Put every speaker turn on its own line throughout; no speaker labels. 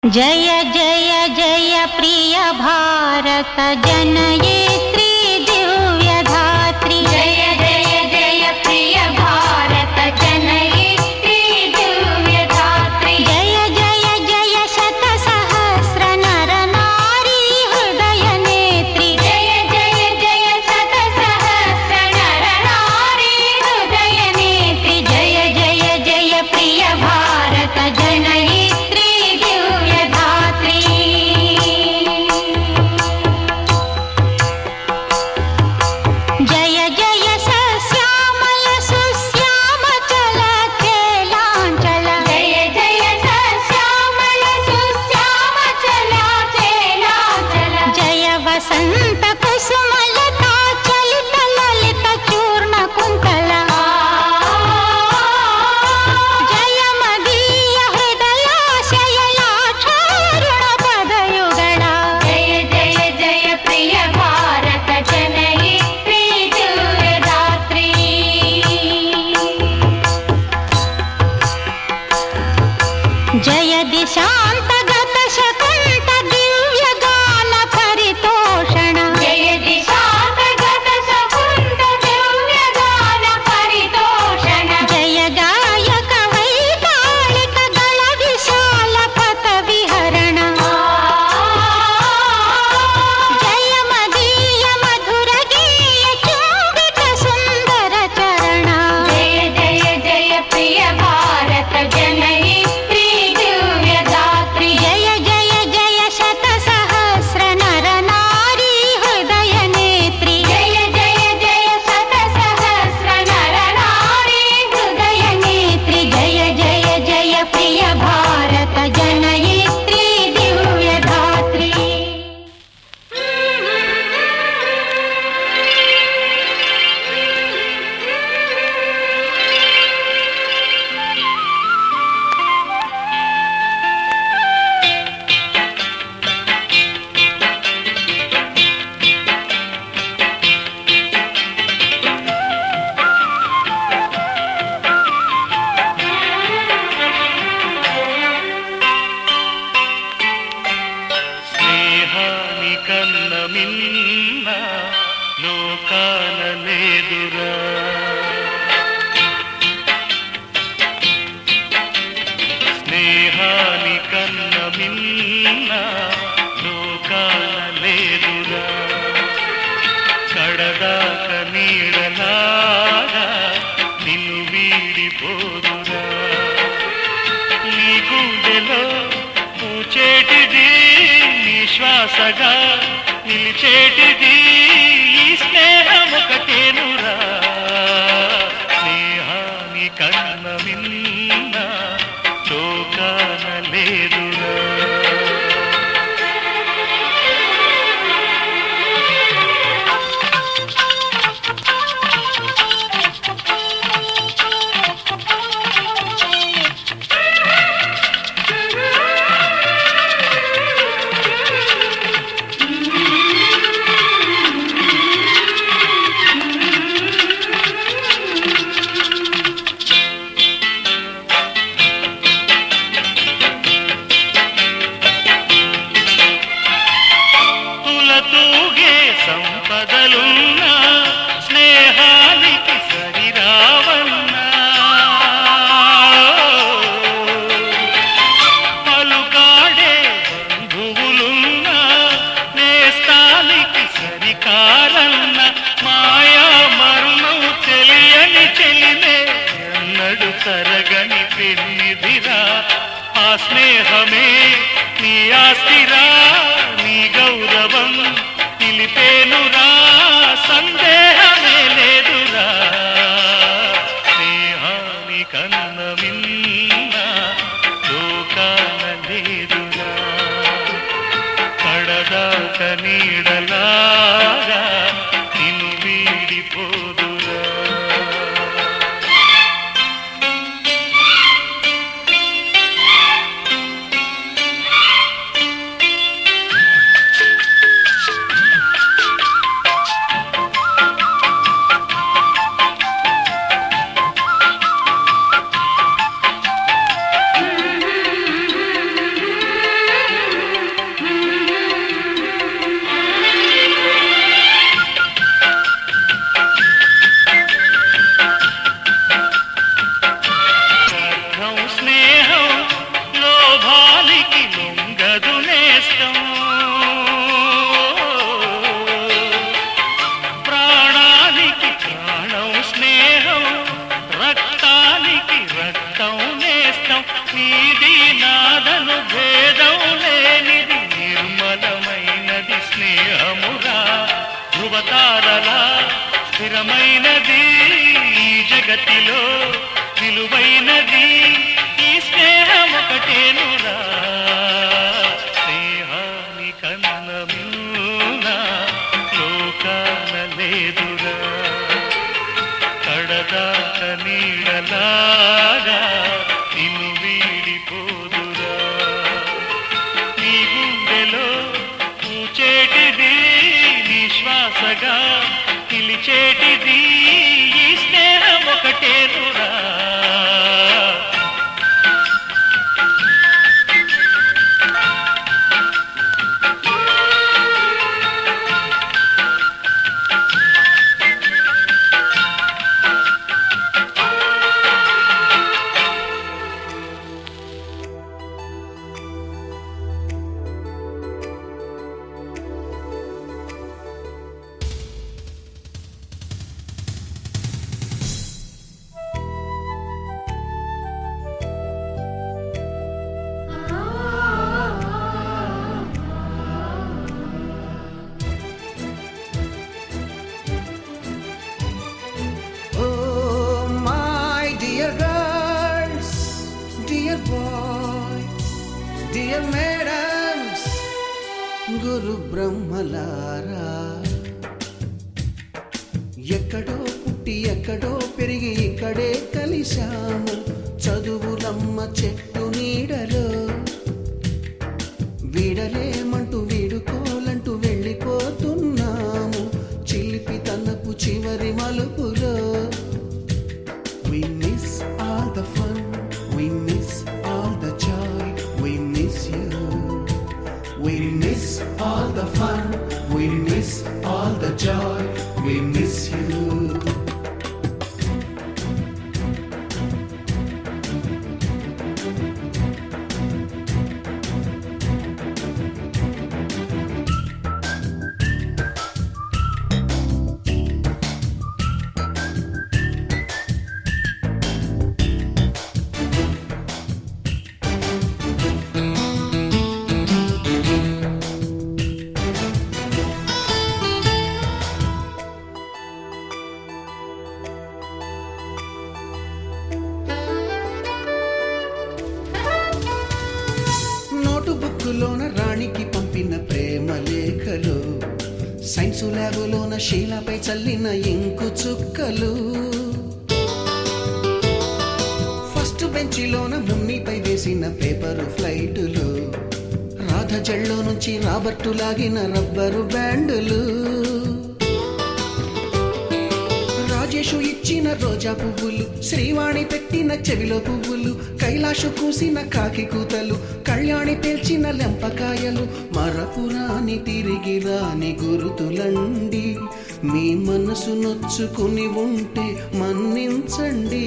जय जय जय प्रिय भारत जनयित्री दिव्य धात्री। जय जय जय प्रिय भारत जनयित्री दिव्य धात्री। जय जय जय शत सहस्र नर नारी हृदय नेत्री। जय जय जय शत सहस्र नर नारी हृदय नेत्री। जय जय जय प्रिय भारत जनयित्री वसंत कुसुमलता चलित ललित चूर्ण कुंतला। जय मदीय हृदयाशयलाक्षारुण पदयुगला। जय जय जय प्रिय भारत जनयित्री दिव्य धात्री। जय दिशांतगत शकुंत दिव्य गान परितोषण। जय दिशांतगत शकुंत दिव्य गान परितोषण। जय गायक वैताళిక गण विशाल पथ विहरण। जय मदीय मधुर गीय चुंबित सुंदर चरण। जय जय जय प्रिय भारत जनयित्री दिव्य धात्री। जय जय जय शत सहस्र नर नारी हृदय नेत्री। जय जय जय शत सहस्र नर नारी हृदय नेत्री। जय जय जय प्रिय भारत जनयित्री दिव्य धात्री।
స్నేహాని కన్న మిన్న లోకాన లేదురా. స్నేహాని కన్న మిన్న లోకాన లేదురా. కడదాక నీడలాగా నిన్ను వీడిపోదురా. నీ గుండెలో పూచేటిది నీ శ్వాసగా నిలిచేటిది ఈ స్నేహం ఒకటేనురా. స్నేహాని కన్న మిన్న లోకాన లేదురా. తులతూగే సంపదలున్నా స్నేహానికి సరిరావన్నా. పలుకాడే బంధువులున్నా నేస్తానికి సరికారన్న. మాయా మర్మం తెలియని చెలిమే ఎన్నడు తరగని పెన్నిదిరా. ఆ స్నేహమే నీ ఆస్తిరా. నీ గౌరవం నిలిపేనురా. సందేహమే లేదురా. స్నేహాని కన్న మిన్న లోకాన లేదురా. కడదాక నీడలాగా నిన్ను వీడిపోదురా. ధ్రువతారలా స్థిరమైనది ఈ జగతిలో విలువైనది ఈ స్నేహం ఒకటేనురా స్నేహాని కన్న మిన్న లోకాన లేదురా కడదాక నీడలాగా నిన్ను వీడిపోదురా నీ గుండెలో పూచేటిది నీ శ్వాసగా పిలిచేటిది ఈ స్నేహం ఒకటేనురా
Oh, my dear girls, dear boys, dear madams, గురు బ్రహ్మలారా ఎక్కడో పుట్టి ఎక్కడో పెరిగి ఇక్కడే కలిశాము చదువులమ్మ చెట్టు నీడలో వీడలేమంటూ వీడుకోలంటూ వెళ్ళిపోతున్నాము చిలిపి తనపు చివరి మలుపులో We miss all the fun, we miss all the joy, we miss you. We miss all the fun, we miss all the joy, we miss you. Note బుక్కులోన రాణికి పంపిన ప్రేమ లేఖలు సైన్సు ల్యాబులోన శీలపై చల్లిన ఇంకు చుక్కలు ఫస్ట్ బెంచిలోన మున్నిపై వేసిన పేపరు ఫ్లైటులు రాధ జల్లో నుంచి Robert లాగిన rubber బ్యాండులు Rajesh ఇచ్చిన రోజా పువ్వులు శ్రీవాణి పెట్టిన చెవిలో పువ్వులు కైలాషు కూసిన కాకి కూతలు కళ్యాణి పేల్చిన లెంపకాయలు మరపురాని తిరిగి రాని గురుతులండి మీ మనసు నొచ్చుకుని ఉంటే మన్నించండి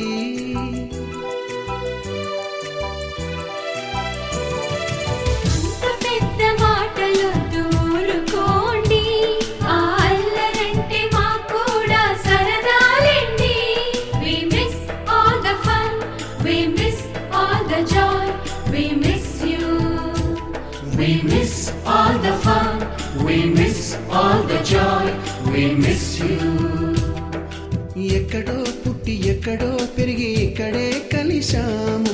అంత పెద్ద మాటలు దూరుకోండి ఆ అల్లరంటే మాకు కూడా సరదాలండి We miss all the fun, we miss all the joy, we miss you.
We miss all the fun, we miss all the joy, we miss you. ఎక్కడో పుట్టి ఎక్కడో పెరిగి ఇక్కడే కలిశాము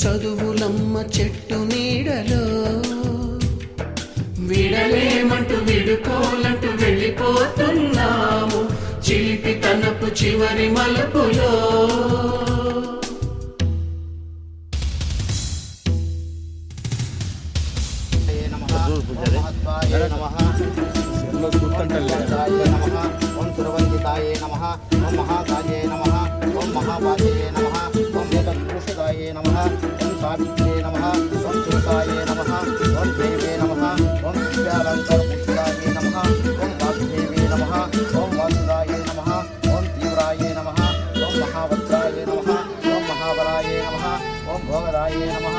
చదువులమ్మ చెట్టు నీడలో వీడలేమంటూ విడుకోలంటూ వెళ్ళిపోతున్నాము చిలిపి తనపు చివరి మలుపులో
ఓం సురవందితాయే నమః ఓం మహాకాయే నమః ఓం మహావాజయే నమః ఓం ఏకవింశతాయే నమః ఓం సావిత్రే నమః ఓం సురతాయే నమః ఓం దేవే నమః ఓం విద్యాలంకరపుష్టాయే నమః ఓం వాసుదేవే నమః ఓం వాసుదాయే నమః ఓం తీవ్రాయే నమః ఓం మహావజ్రాయే నమః ఓం మహాబలాయే నమః ఓం భోగదాయే నమః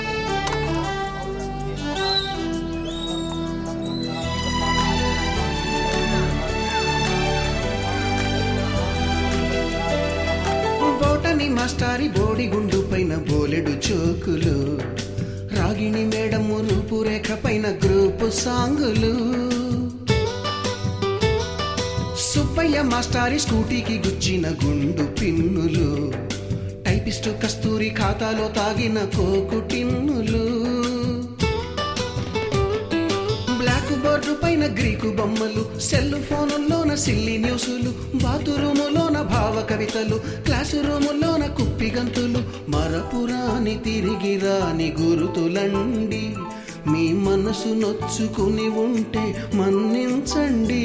బోటని మాస్టారి బోడిగుండు పైన బోలెడు చోకులు రాగిణి మేడము రూపురేఖ పైన గ్రూపు సాంగులు మావయ్య మాస్టారి స్కూటీకి గుచ్చిన గుండు పిన్నులు, టైపిస్టు కస్తూరి ఖాతాలో తాగిన కోకు టిన్నులు, బ్లాక్ బోర్డు పైన గ్రీకు బొమ్మలు, సెల్ ఫోనుల్లోన సిల్లి న్యూసులు, బాతురూములోన భావ కవితలు, క్లాసు రూములోన కుప్పిగంతులు, మరపురాని తిరిగి రాని గురుతులండి. మీ మనసు నొచ్చుకుని ఉంటే మన్నించండి.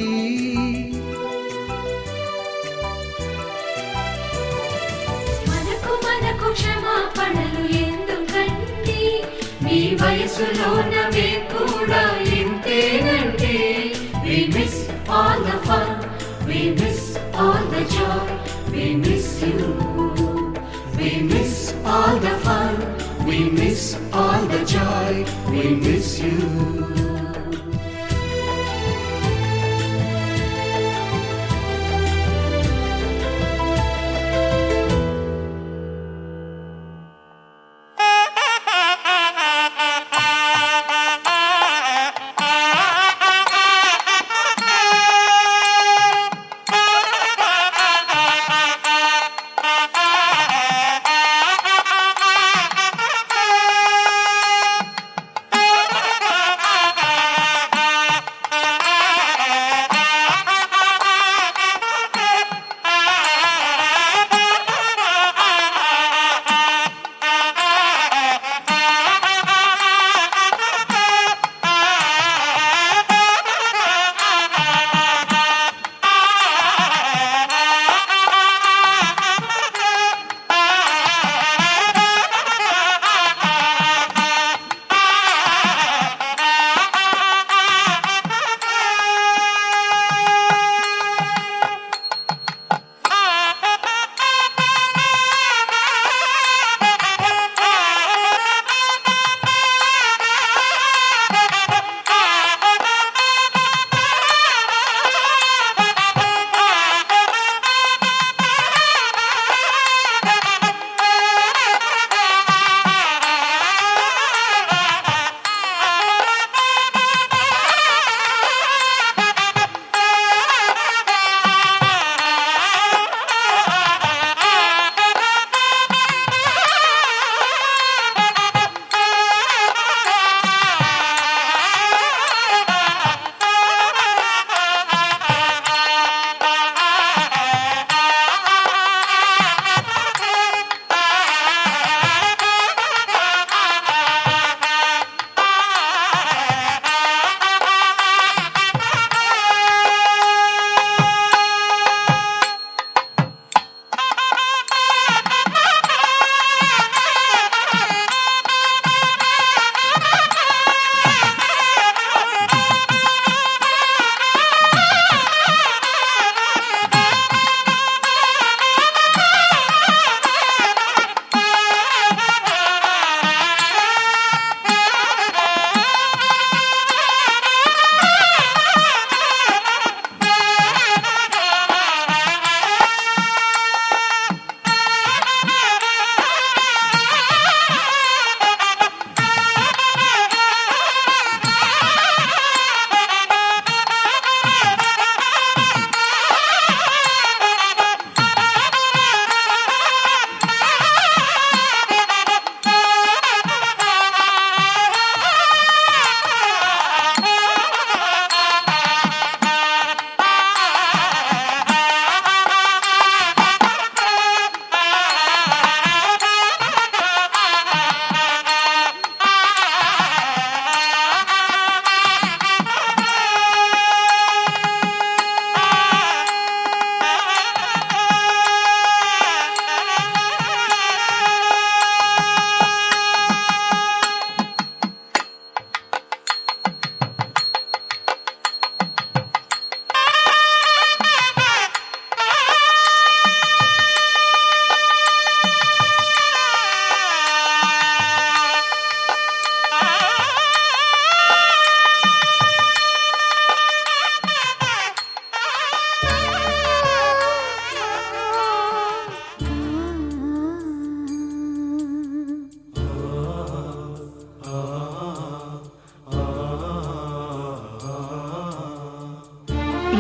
మనకు క్షమాపణలు ఎందుకండి, మీ వయసులోన మేము కూడా ఇంతేనండి. We miss all the fun, we miss all the joy, we miss you. We miss all the fun, we miss all the joy, we miss you.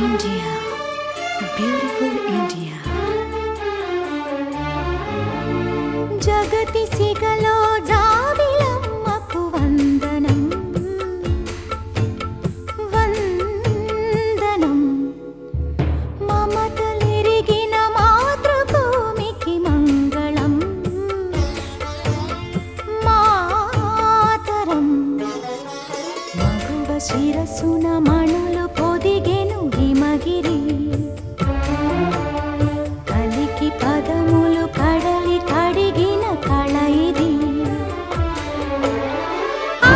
India, beautiful. శిరసున మణులు పొదిగెను హిమగిరి కలికి పదములు కడలి కడిగిన కళ ఇది I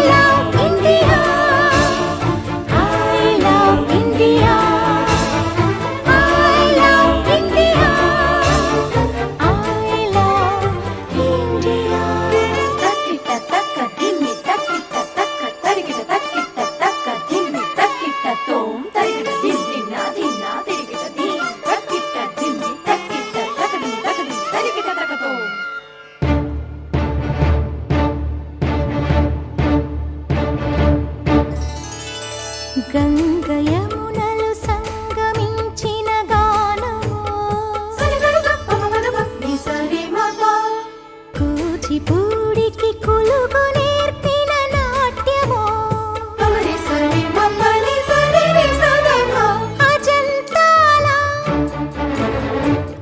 love India I love India I love India I love India తక్కిట తక్క దిమ్మి తక్కిట తక్క తరిగిట తక్కిట తక్క దిమ్మి తక్కిట తోం తరిగిట దిమ్మిన దిన్న తిరిగిట దిమ్ తక్కిట దిమ్మి తక్కిట తకడి తకడి తరిగిట తకతో గంగ యమునలు సంగమించిన గానము కూచిపూడికి కులుగు నేర్పిన నాట్యము అజంతాల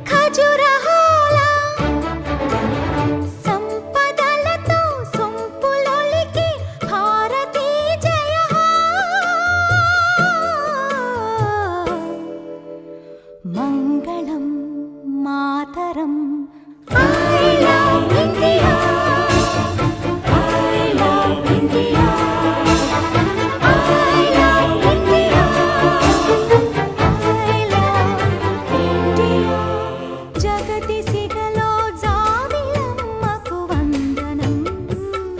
ఖజురహోల సంపదలతో సొంపులొలికి భారతీ జయ మంగళం మాతరం I love India I love India I love India I love India జగతి సిగలో జాబిలమ్మకు వందనం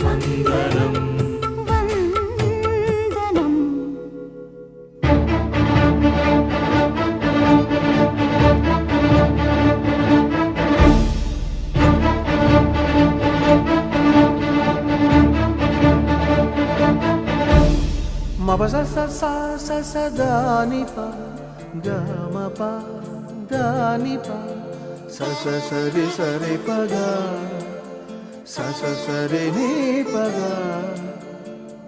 వందనం వందనం
మప స స స స స దాని ప గ మ ప దాని ప స స స రి స రి ప గ స స స రి ని ప గ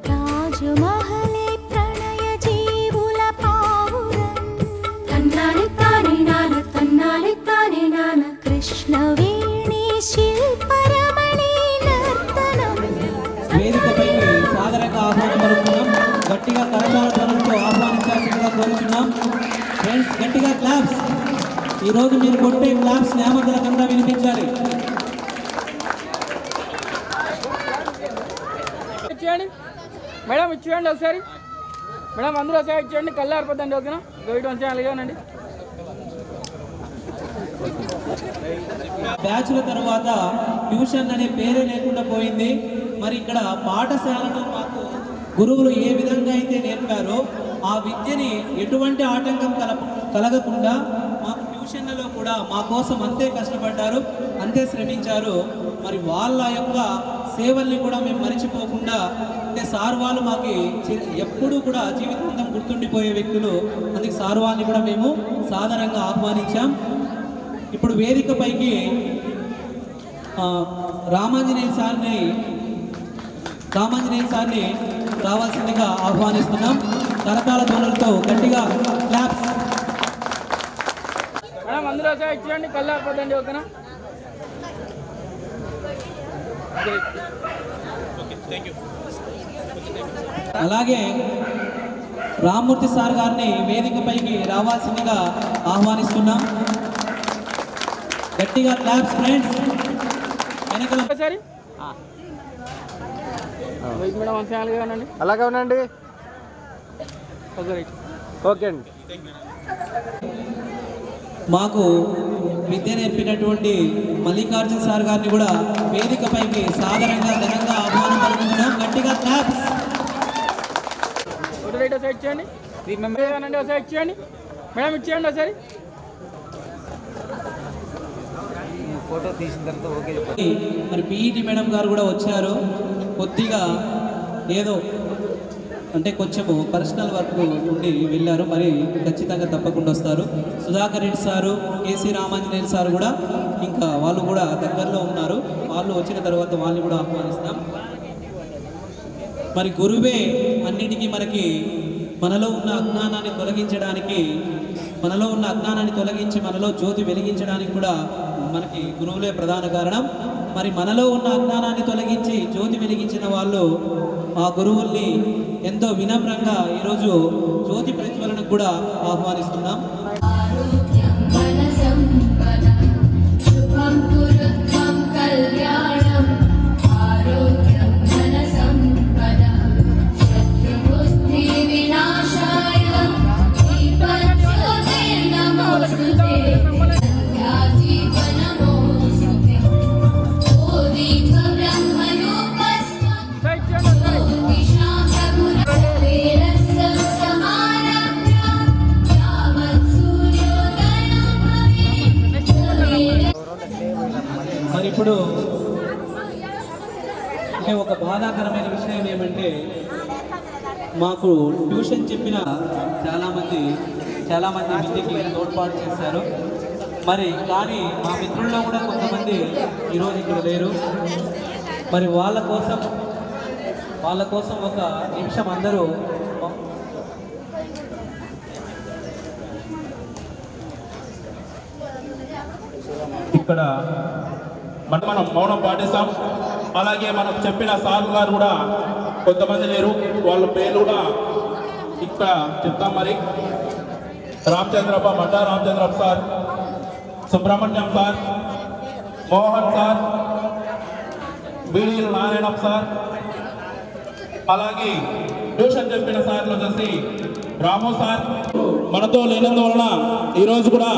రాజమహలే ప్రణయ జీవుల పావురం తన్నాని తాని నాన కృష్ణవేణి శిల్పరమణి నర్తనం
వేదికపైకి సాదరంగా ఆహ్వానం పలుకుతున్నాం. గట్టిగా కరతాళ ధ్వనులతో ఆహ్వానించాల్సిందిగా కోరుతున్నాం. ఫ్రెండ్స్ గట్టిగా క్లాప్స్. ఈరోజు మీరు కొట్టే క్లాప్స్ న్యామతులకంతా వినిపించాలి.
ఇచ్చేయండి మేడం, ఇచ్చేయండి ఒకసారి మేడం, అందరూ ఒకసారి ఇచ్చేయండి. కళ్ళు ఆరిపోద్దండి. ఓకేనా? గైడ్ వంచి అలాగేనండి.
బ్యాచ్ల తర్వాత ట్యూషన్ అనే పేరే లేకుండా పోయింది. మరి ఇక్కడ పాఠశాలలో మాకు గురువులు ఏ విధంగా అయితే నేర్పారో ఆ విద్యని ఎటువంటి ఆటంకం కలగకుండా మాకు ట్యూషన్లలో కూడా మా కోసం అంతే కష్టపడ్డారు, అంతే శ్రమించారు. మరి వాళ్ళ యొక్క సేవల్ని కూడా మేము మరిచిపోకుండా, అంటే సార్ వాళ్ళు మాకు ఎప్పుడూ కూడా జీవితాంతం గుర్తుండిపోయే వ్యక్తులు. అందుకే సార్ వాళ్ళని కూడా మేము సాధారణంగా ఆహ్వానించాం. ఇప్పుడు వేదికపైకి రామాంజనేయ సార్ని రావాల్సిందిగా ఆహ్వానిస్తున్నాం. కరతాళ ధ్వనులతో గట్టిగా క్లాప్స్.
మేడం, అందరూ ఒకసారి ఇచ్చేయండి. కళ్ళు ఆరిపోద్దండి. ఓకేనా?
అలాగే రామ్మూర్తి సార్ గారిని వేదికపైకి రావాల్సిందిగా ఆహ్వానిస్తున్నాం. గట్టిగా క్లాప్స్ ఫ్రెండ్స్. వెనకల
ఒకసారి వెయిట్ మేడం, వంచి అలాగేనండి.
అలాగే ఉండండి.
ఒకసారి
ఓకే అండి.
మాకు విద్య నేర్పినటువంటి మల్లికార్జున సార్ గారిని కూడా వేదికపైకి సాధారణంగా ఘనంగా ఆహ్వానం పలుకుతున్నాం. గట్టిగా క్లాప్స్.
ఫోటో రైట్ ఒకసారి ఇచ్చేయండి. మెంబర్ ఒకసారి ఇచ్చేయండి. మేడం, ఇచ్చేయండి ఒకసారి.
ఫోటో తీసిన తర్వాత ఓకే.
మరి పీఈటీ మేడం గారు కూడా వచ్చారు. కొద్దిగా ఏదో అంటే కొంచెము పర్సనల్ వర్క్ ఉండి వెళ్ళారు. మరి ఖచ్చితంగా తప్పకుండా వస్తారు. Sudhakar Reddy sir, K C Ramanjaneyulu sir కూడా ఇంకా వాళ్ళు కూడా దగ్గరలో ఉన్నారు. వాళ్ళు వచ్చిన తర్వాత వాళ్ళని కూడా ఆహ్వానిస్తాం. మరి గురువే అన్నిటికీ మనకి మనలో ఉన్న అజ్ఞానాన్ని తొలగించి మనలో జ్యోతి వెలిగించడానికి కూడా మనకి గురువులే ప్రధాన కారణం. మరి మనలో ఉన్న అజ్ఞానాన్ని తొలగించి జ్యోతి వెలిగించిన వాళ్ళు ఆ గురువుల్ని ఎంతో వినమ్రంగా ఈరోజు జ్యోతి ప్రజ్వలనకు కూడా ఆహ్వానిస్తున్నాం.
ఆరోగ్యం మనసంపదం శుభం కురుత్వం కళ్యాణం ఆరోగ్యం మనసంపదం శత్రుబుద్ధి వినాశాయ దీపజ్యోతి నమోస్తుతే సంధ్యాదీపనమోస్తుతే ఓ దీప బ్రహ్మరూపస్వం దిశాం ప్రభురవేరస్సం సమారభ్య యావత్ సూర్యోదయం భవేత్.
మరి ఇప్పుడు అంటే ఒక బాధాకరమైన విషయం ఏమంటే మాకు ట్యూషన్ చెప్పిన చాలామంది విద్యకి తోడ్పాటు చేశారు. మరి కానీ మా మిత్రుల్లో కూడా కొంతమంది ఈరోజు ఇక్కడ లేరు. మరి వాళ్ళ కోసం ఒక నిమిషం అందరూ
ఇక్కడ మనం మౌనం పాటిస్తాం. అలాగే మనకు చెప్పిన సార్ గారు కూడా కొంతమంది లేరు, వాళ్ళ పేర్లు కూడా ఇక్కడ చెప్తాం. మరి Ramachandrappa, Madda Ramachandrappa sir, Subrahmanyam sir, Mohan sir, బీడీల నారాయణప్ప సార్, అలాగే ట్యూషన్ చెప్పిన సార్లు వచ్చేసి రాము సార్ మనతో లేనందువలన ఈరోజు కూడా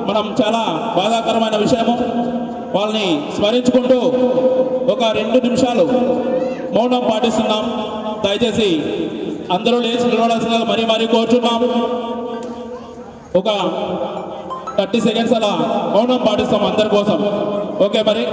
మనం చాలా బాధాకరమైన విషయము. వాళ్ళని స్మరించుకుంటూ ఒక 2 నిమిషాలు మౌనం పాటిస్తున్నాం. దయచేసి అందరూ లేచి నిలబడాల్సిందిగా మరీ కోరుచున్నాం. ఒక 30 సెకండ్స్ అలా మౌనం పాటిస్తాం అందరి కోసం. ఓకే మరి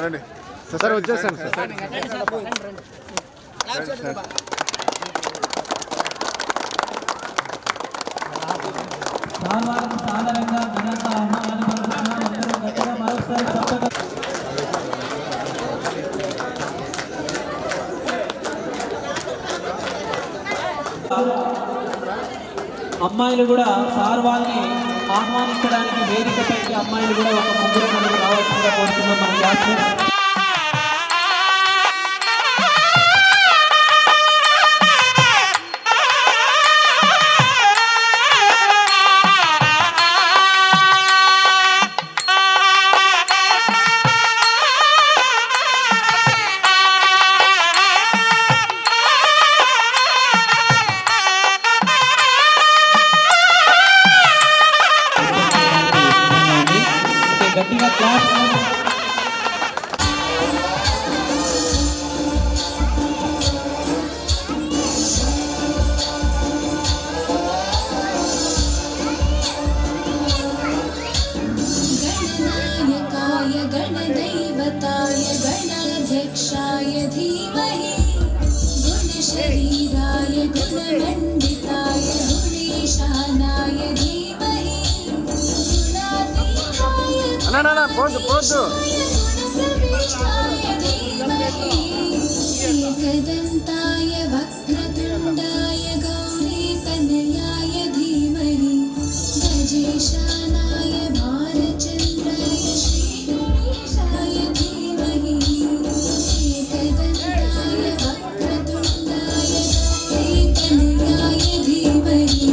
రండి సార్, వచ్చేసాను సార్.
సాధారణంగా ఘనంగా ఆహ్వానాన్ని పలుకుతున్నాం. అందరూ గట్టిగా మరొకసారి చప్పట్లు. అమ్మాయిలు కూడా సార్ వాళ్ళని ఆహ్వానించడానికి వేదికపైకి అమ్మాయిలు కూడా ఒక 3 మంది రావాల్సిందిగా కోరుతున్నాం మన క్లాస్మేట్స్. గట్టిగా క్లాస్.
गणनायकाय गणदैवताय गणाध्यक्षाय धीमहि गुणशरीराय गुणमण्डिताय गुणेशानाय धीमहि गुणातीताय गुणप्रविष्टाय धीमहि एकदन्ताय वक्रतुण्डाय गौरीतनयाय धीमहि गजेशानाय भारचन्द्राय श्रीगणेशाय धीमहि एकदन्ताय वक्रतुण्डाय गौरीतनयाय धीमहि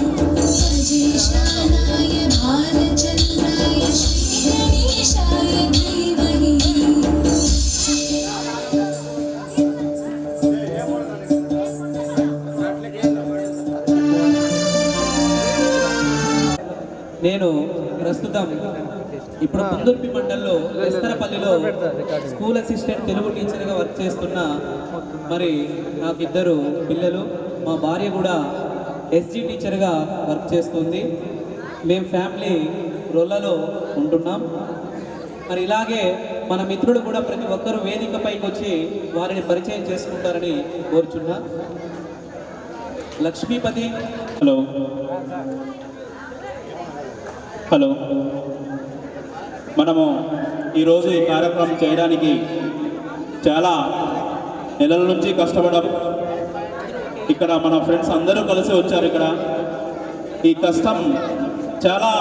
गजेशानाय भारचन्द्राय श्रीगणेशाय धीमहि.
నేను ప్రస్తుతం ఇప్పుడు కుందుర్పి మండల్లో వెస్తరపల్లిలో స్కూల్ అసిస్టెంట్ తెలుగు టీచర్గా వర్క్ చేస్తున్నా. మరి నాకు 2 పిల్లలు, మా భార్య కూడా ఎస్జీ టీచర్గా వర్క్ చేస్తుంది. మేము ఫ్యామిలీ రొల్లలో ఉంటున్నాం. మరి ఇలాగే మన మిత్రుడు కూడా ప్రతి ఒక్కరూ వేదిక పైకి వచ్చి వారిని పరిచయం చేసుకుంటారని కోరుచున్నా. లక్ష్మీపతి.
హలో హలో మనము ఈరోజు ఈ కార్యక్రమం చేయడానికి చాలా నెలల నుంచి కష్టపడడం. ఇక్కడ మన ఫ్రెండ్స్ అందరూ కలిసి వచ్చారు. ఇక్కడ ఈ కష్టం చాలా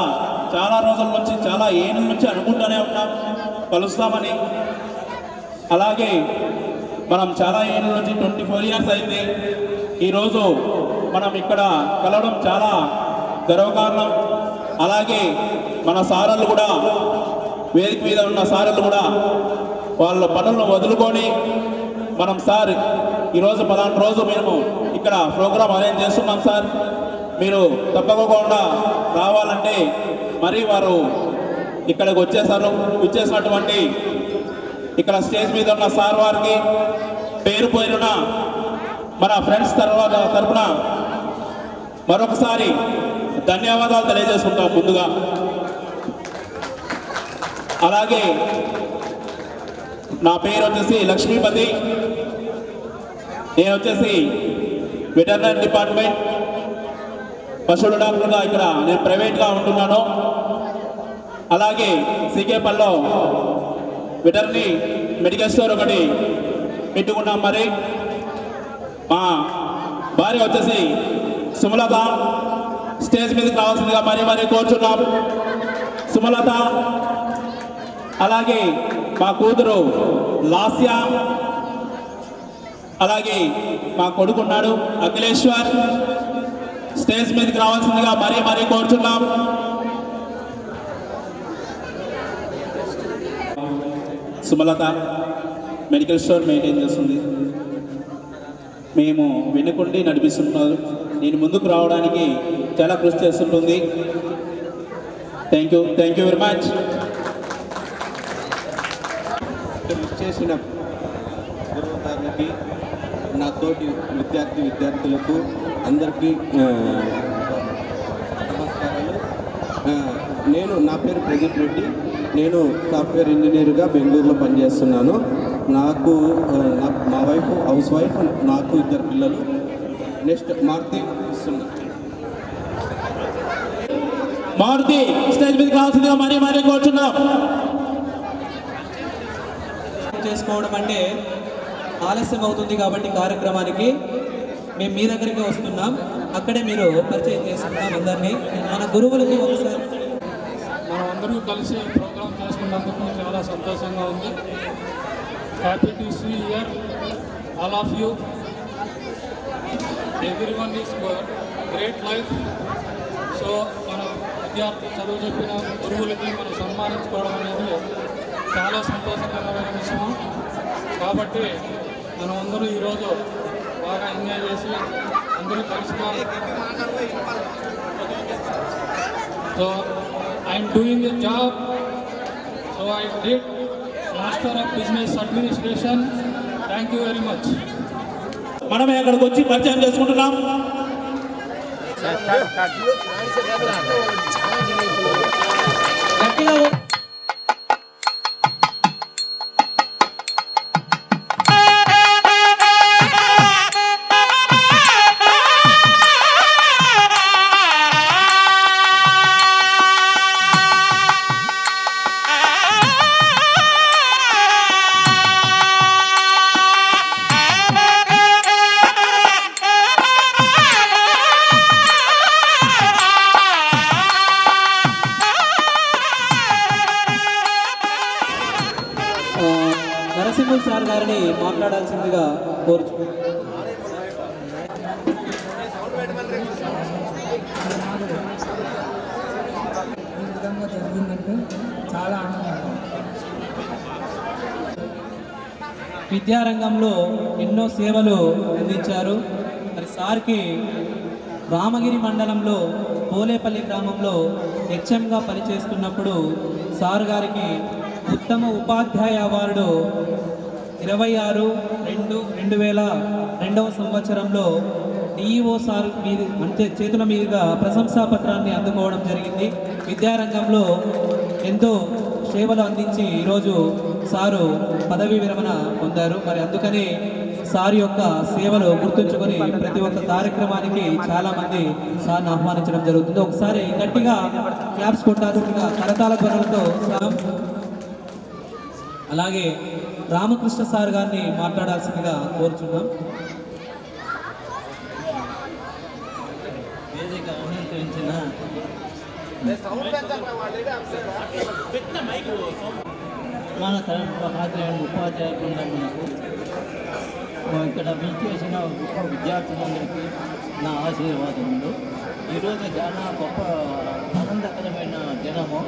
చాలా రోజుల నుంచి, చాలా ఏళ్ళ నుంచి అనుకుంటూనే ఉన్నాం కలుస్తామని. అలాగే మనం చాలా ఏళ్ళ నుంచి 24 ఇయర్స్ అయింది. ఈరోజు మనం ఇక్కడ కలవడం చాలా గర్వకారణం. అలాగే మన సారళ్ళు కూడా, వేదిక మీద ఉన్న సారళ్ళు కూడా వాళ్ళ పనులను వదులుకొని మనం సార్ ఈరోజు పలానా రోజు మేము ఇక్కడ ప్రోగ్రాం అరేంజ్ చేస్తున్నాం సార్, మీరు తప్పకుండా రావాలంటే మరి వారు ఇక్కడికి వచ్చేసినటువంటి ఇక్కడ స్టేజ్ మీద ఉన్న సార్ వారికి పేరు పోయిన మన ఫ్రెండ్స్ తరఫున మరొకసారి ధన్యవాదాలు తెలియజేసుకుంటాం ముందుగా. అలాగే నా పేరు వచ్చేసి లక్ష్మీపతి. నేను వచ్చేసి వెటర్నరీ డిపార్ట్మెంట్ పశువుల డాక్టర్గా ఇక్కడ నేను ప్రైవేట్గా ఉంటున్నాను. అలాగే సీకేపల్లో వెటర్నరీ మెడికల్ స్టోర్ ఒకటి పెట్టుకున్నాం. మరి మా భార్య వచ్చేసి సుమలత స్టేజ్ మీదకి రావాల్సిందిగా మరీ కోరుచున్నాం. సుమలత. అలాగే మా కూతురు లాస్య, అలాగే మా కొడుకున్నాడు అఖిలేశ్వర్, స్టేజ్ మీదకి రావాల్సిందిగా మరీ కోరుచున్నాం. సుమలత మెడికల్ స్టోర్ మెయింటైన్ చేస్తుంది. మేము వెనుకుండి నడిపిస్తున్నారు. నేను ముందుకు రావడానికి చాలా కృషి చేస్తుంటుంది. Thank you very much.
చేసిన గురువుగారికి, నా తోటి విద్యార్థులకు అందరికీ నమస్కారాలు. నా పేరు ప్రదీప్ రెడ్డి. నేను సాఫ్ట్వేర్ ఇంజనీర్గా బెంగళూరులో పనిచేస్తున్నాను. నాకు మా వైఫ్ హౌస్ వైఫ్, నాకు 2 పిల్లలు. నెక్స్ట్ మారుతి
స్టేజ్ మీదకి రావాల్సిందిగా మరీ కోరుచున్నాం.
చేసుకోవడం అంటే ఆలస్యం అవుతుంది కాబట్టి కార్యక్రమానికి మేము మీ దగ్గరికి వస్తున్నాం. అక్కడే మీరు పరిచయం చేసుకుంటాం అందరినీ. మన గురువులకి ఒకసారి
మనం అందరూ కలిసి ప్రోగ్రామ్ చేసుకున్నందుకు చాలా సంతోషంగా ఉంది. Happy to see here all of you. Everyone is great life. So మన విద్యార్థులు చదువు చెప్పిన గురువులకి మనం సన్మానించుకోవడం అనేది చాలా సంతోషకరమైన విషయం. కాబట్టి మనం అందరూ ఈరోజు బాగా ఎంజాయ్ చేసి అందరూ కలిసినాం. So I'm doing a job. So I did master of business administration. Thank you very much.
మనమే అక్కడికి వచ్చి పరిచయం చేసుకుంటున్నాం.
నరసింహులు సార్ గారిని మాట్లాడాల్సిందిగా కోరుచున్నాను.
ఈ విధంగా జరిగిందంటే చాలా ఆనందంగా.
విద్యారంగంలో ఎన్నో సేవలు అందించారు. మరి సార్కి రామగిరి మండలంలో పోలేపల్లి గ్రామంలో హెచ్ఎంగా పనిచేస్తున్నప్పుడు సార్ గారికి ఉత్తమ ఉపాధ్యాయ అవార్డు 26/2/2002 సంవత్సరంలో డిఈఓ సార్ మీద అంటే చేతుల మీదుగా ప్రశంసా పత్రాన్ని అందుకోవడం జరిగింది. విద్యారంగంలో ఎంతో సేవలు అందించి ఈరోజు సారు పదవీ విరమణ పొందారు. మరి అందుకని సార్ యొక్క సేవలు గుర్తుంచుకొని ప్రతి ఒక్క కార్యక్రమానికి చాలా మంది సార్ని ఆహ్వానించడం జరుగుతుంది. ఒకసారి గట్టిగా క్లాప్స్ కొట్టాల్సిందిగా కరతాళ ధ్వనులతో అలాగే రామకృష్ణ సార్ గారిని మాట్లాడాల్సిందిగా కోరుచున్నాం.
మన ఉపాధ్యాయ బృందమునకు ఇక్కడ విచ్చేసిన గొప్ప విద్యార్థులందరికీ నా ఆశీర్వాదములు. ఈరోజు చాలా గొప్ప ఆనందకరమైన దినము.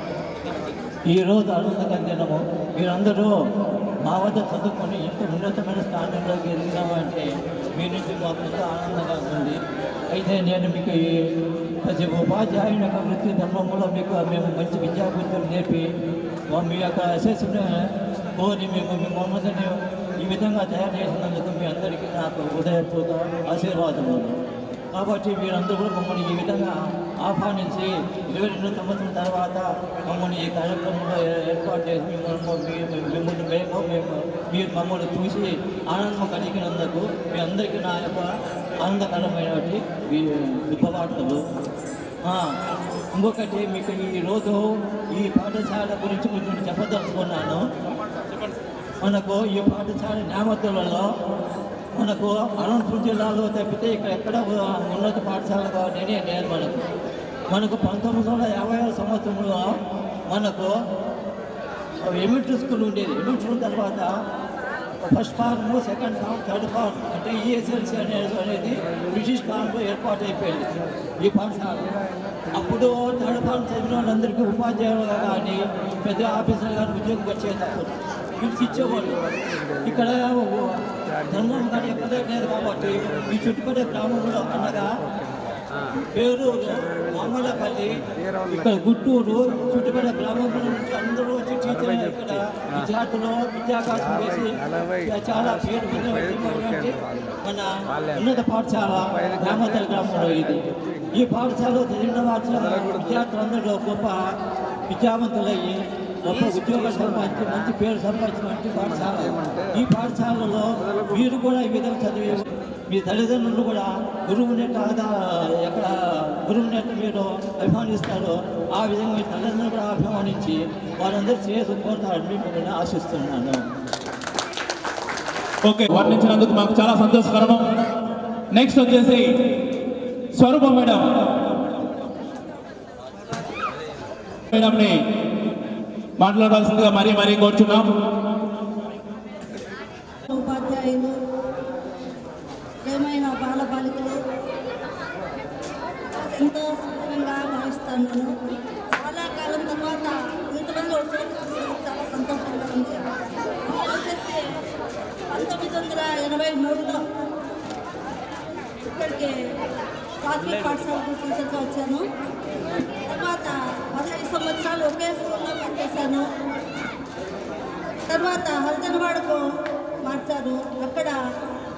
ఈరోజు ఆనందకర దినము. మీరందరూ మా వద్ద చదువుకొని ఇంత ఉన్నతమైన స్థానంలోకి ఎదిగినామంటే మీ నుంచి మాకు ఎంతో ఆనందంగా ఉంది. అయితే నేను మీకు ప్రతి ఉపాధ్యాయుని యొక్క వృత్తి ధర్మంలో మేము మంచి విద్యాబుద్ధులు నేర్పి మీ యొక్క అసెస్ని కోరి మేము మమ్మల్ని ఈ విధంగా తయారు చేసినందుకు మీ అందరికీ నాకు హృదయపూర్వక ఆశీర్వాదములు. కాబట్టి మీరందరూ కూడా మమ్మల్ని ఈ విధంగా ఆహ్వానించి 22 సంవత్సరం తర్వాత మమ్మల్ని ఈ కార్యక్రమంలో ఏర్పాటు చేసి మిమ్మల్ని మీరు మమ్మల్ని చూసి ఆనందం కలిగినందుకు మీ అందరికీ నా యొక్క ఆనందకరమైనటువంటి శుభవార్తలు. ఇంకొకటి మీకు ఈరోజు ఈ పాఠశాల గురించి కొంచెం చెప్పదలుచుకున్నాను. మనకు ఈ పాఠశాల న్యామతులలో మనకు అనంతపురం జిల్లాలో తప్పితే ఇక్కడ ఎక్కడ ఉన్నత పాఠశాల నేను మనకు 1950 సంవత్సరంలో మనకు ఎలిమెంటరీ స్కూల్ ఉండేది. ఎలిమెంటరీ తర్వాత first form, second form, third form అంటే ఈఎస్ఎల్సి అనేది బ్రిటిష్ కాలంలో ఏర్పాటు అయిపోయింది ఈ పాఠశాల. అప్పుడు థర్డ్ ఫార్మ్ చదివిన వాళ్ళందరికీ ఉపాధ్యాయులుగా కానీ పెద్ద ఆఫీసర్ కానీ ఉద్యోగం వచ్చేటప్పుడు పిలిచి ఇచ్చేవాళ్ళు. ఇక్కడ ధర్మం కానీ ఎక్కడే లేదు కాబట్టి ఈ చుట్టుపక్కల గ్రామంలో అనగా పేరూరు, మామలపల్లి, ఇక్కడ గుంటూరు చుట్టుపక్కల గ్రామంలో నుంచి అందరూ వచ్చి టీచర్ ఇక్కడ విద్యార్థులు విద్యాభ్యాసం చేసి చాలా పేరు పొందినటువంటి మన ఉన్నత పాఠశాల గ్రామాంతర గ్రామంలో ఇది. ఈ పాఠశాలలో చదివిన విద్యార్థులందరూ గొప్ప విద్యావంతులయ్యి గొప్ప ఉద్యోగాలు సంపాదించి మంచి పేరు సంపాదించినటువంటి పాఠశాల. ఈ పాఠశాలలో మీరు కూడా ఈ విధంగా చదివి మీ తల్లిదండ్రులు కూడా గురువుని ఎక్కడ గురువుని మీరు అభిమానిస్తారో ఆ విధంగా మీ తల్లిదండ్రులు కూడా అభిమానించి వారందరూ చేసుకుంటారని మిమ్మల్ని ఆశిస్తున్నాను.
ఓకే, వర్ణించినందుకు మాకు చాలా సంతోషకరము. నెక్స్ట్ వచ్చేసి స్వరూప మేడంని మాట్లాడాల్సిందిగా మరీ కోరుచున్నాం.
ఉపాధ్యాయులు, ప్రేమైన బాలబాలికలు ఎంతో సుఖంగా భావిస్తాను. నేను చాలా కాలం తర్వాత ఇంతమంది చాలా సంతోషంగా ఉంది. నేను వచ్చేసి 1983లో ఇక్కడికి ప్రాథమిక పాఠశాలకు టీచర్గా వచ్చాను. తర్వాత 15 సంవత్సరాలు ఒకే స్కూల్లో పనిచేశాను. తర్వాత హరిజనవాడకు మార్చారు. అక్కడ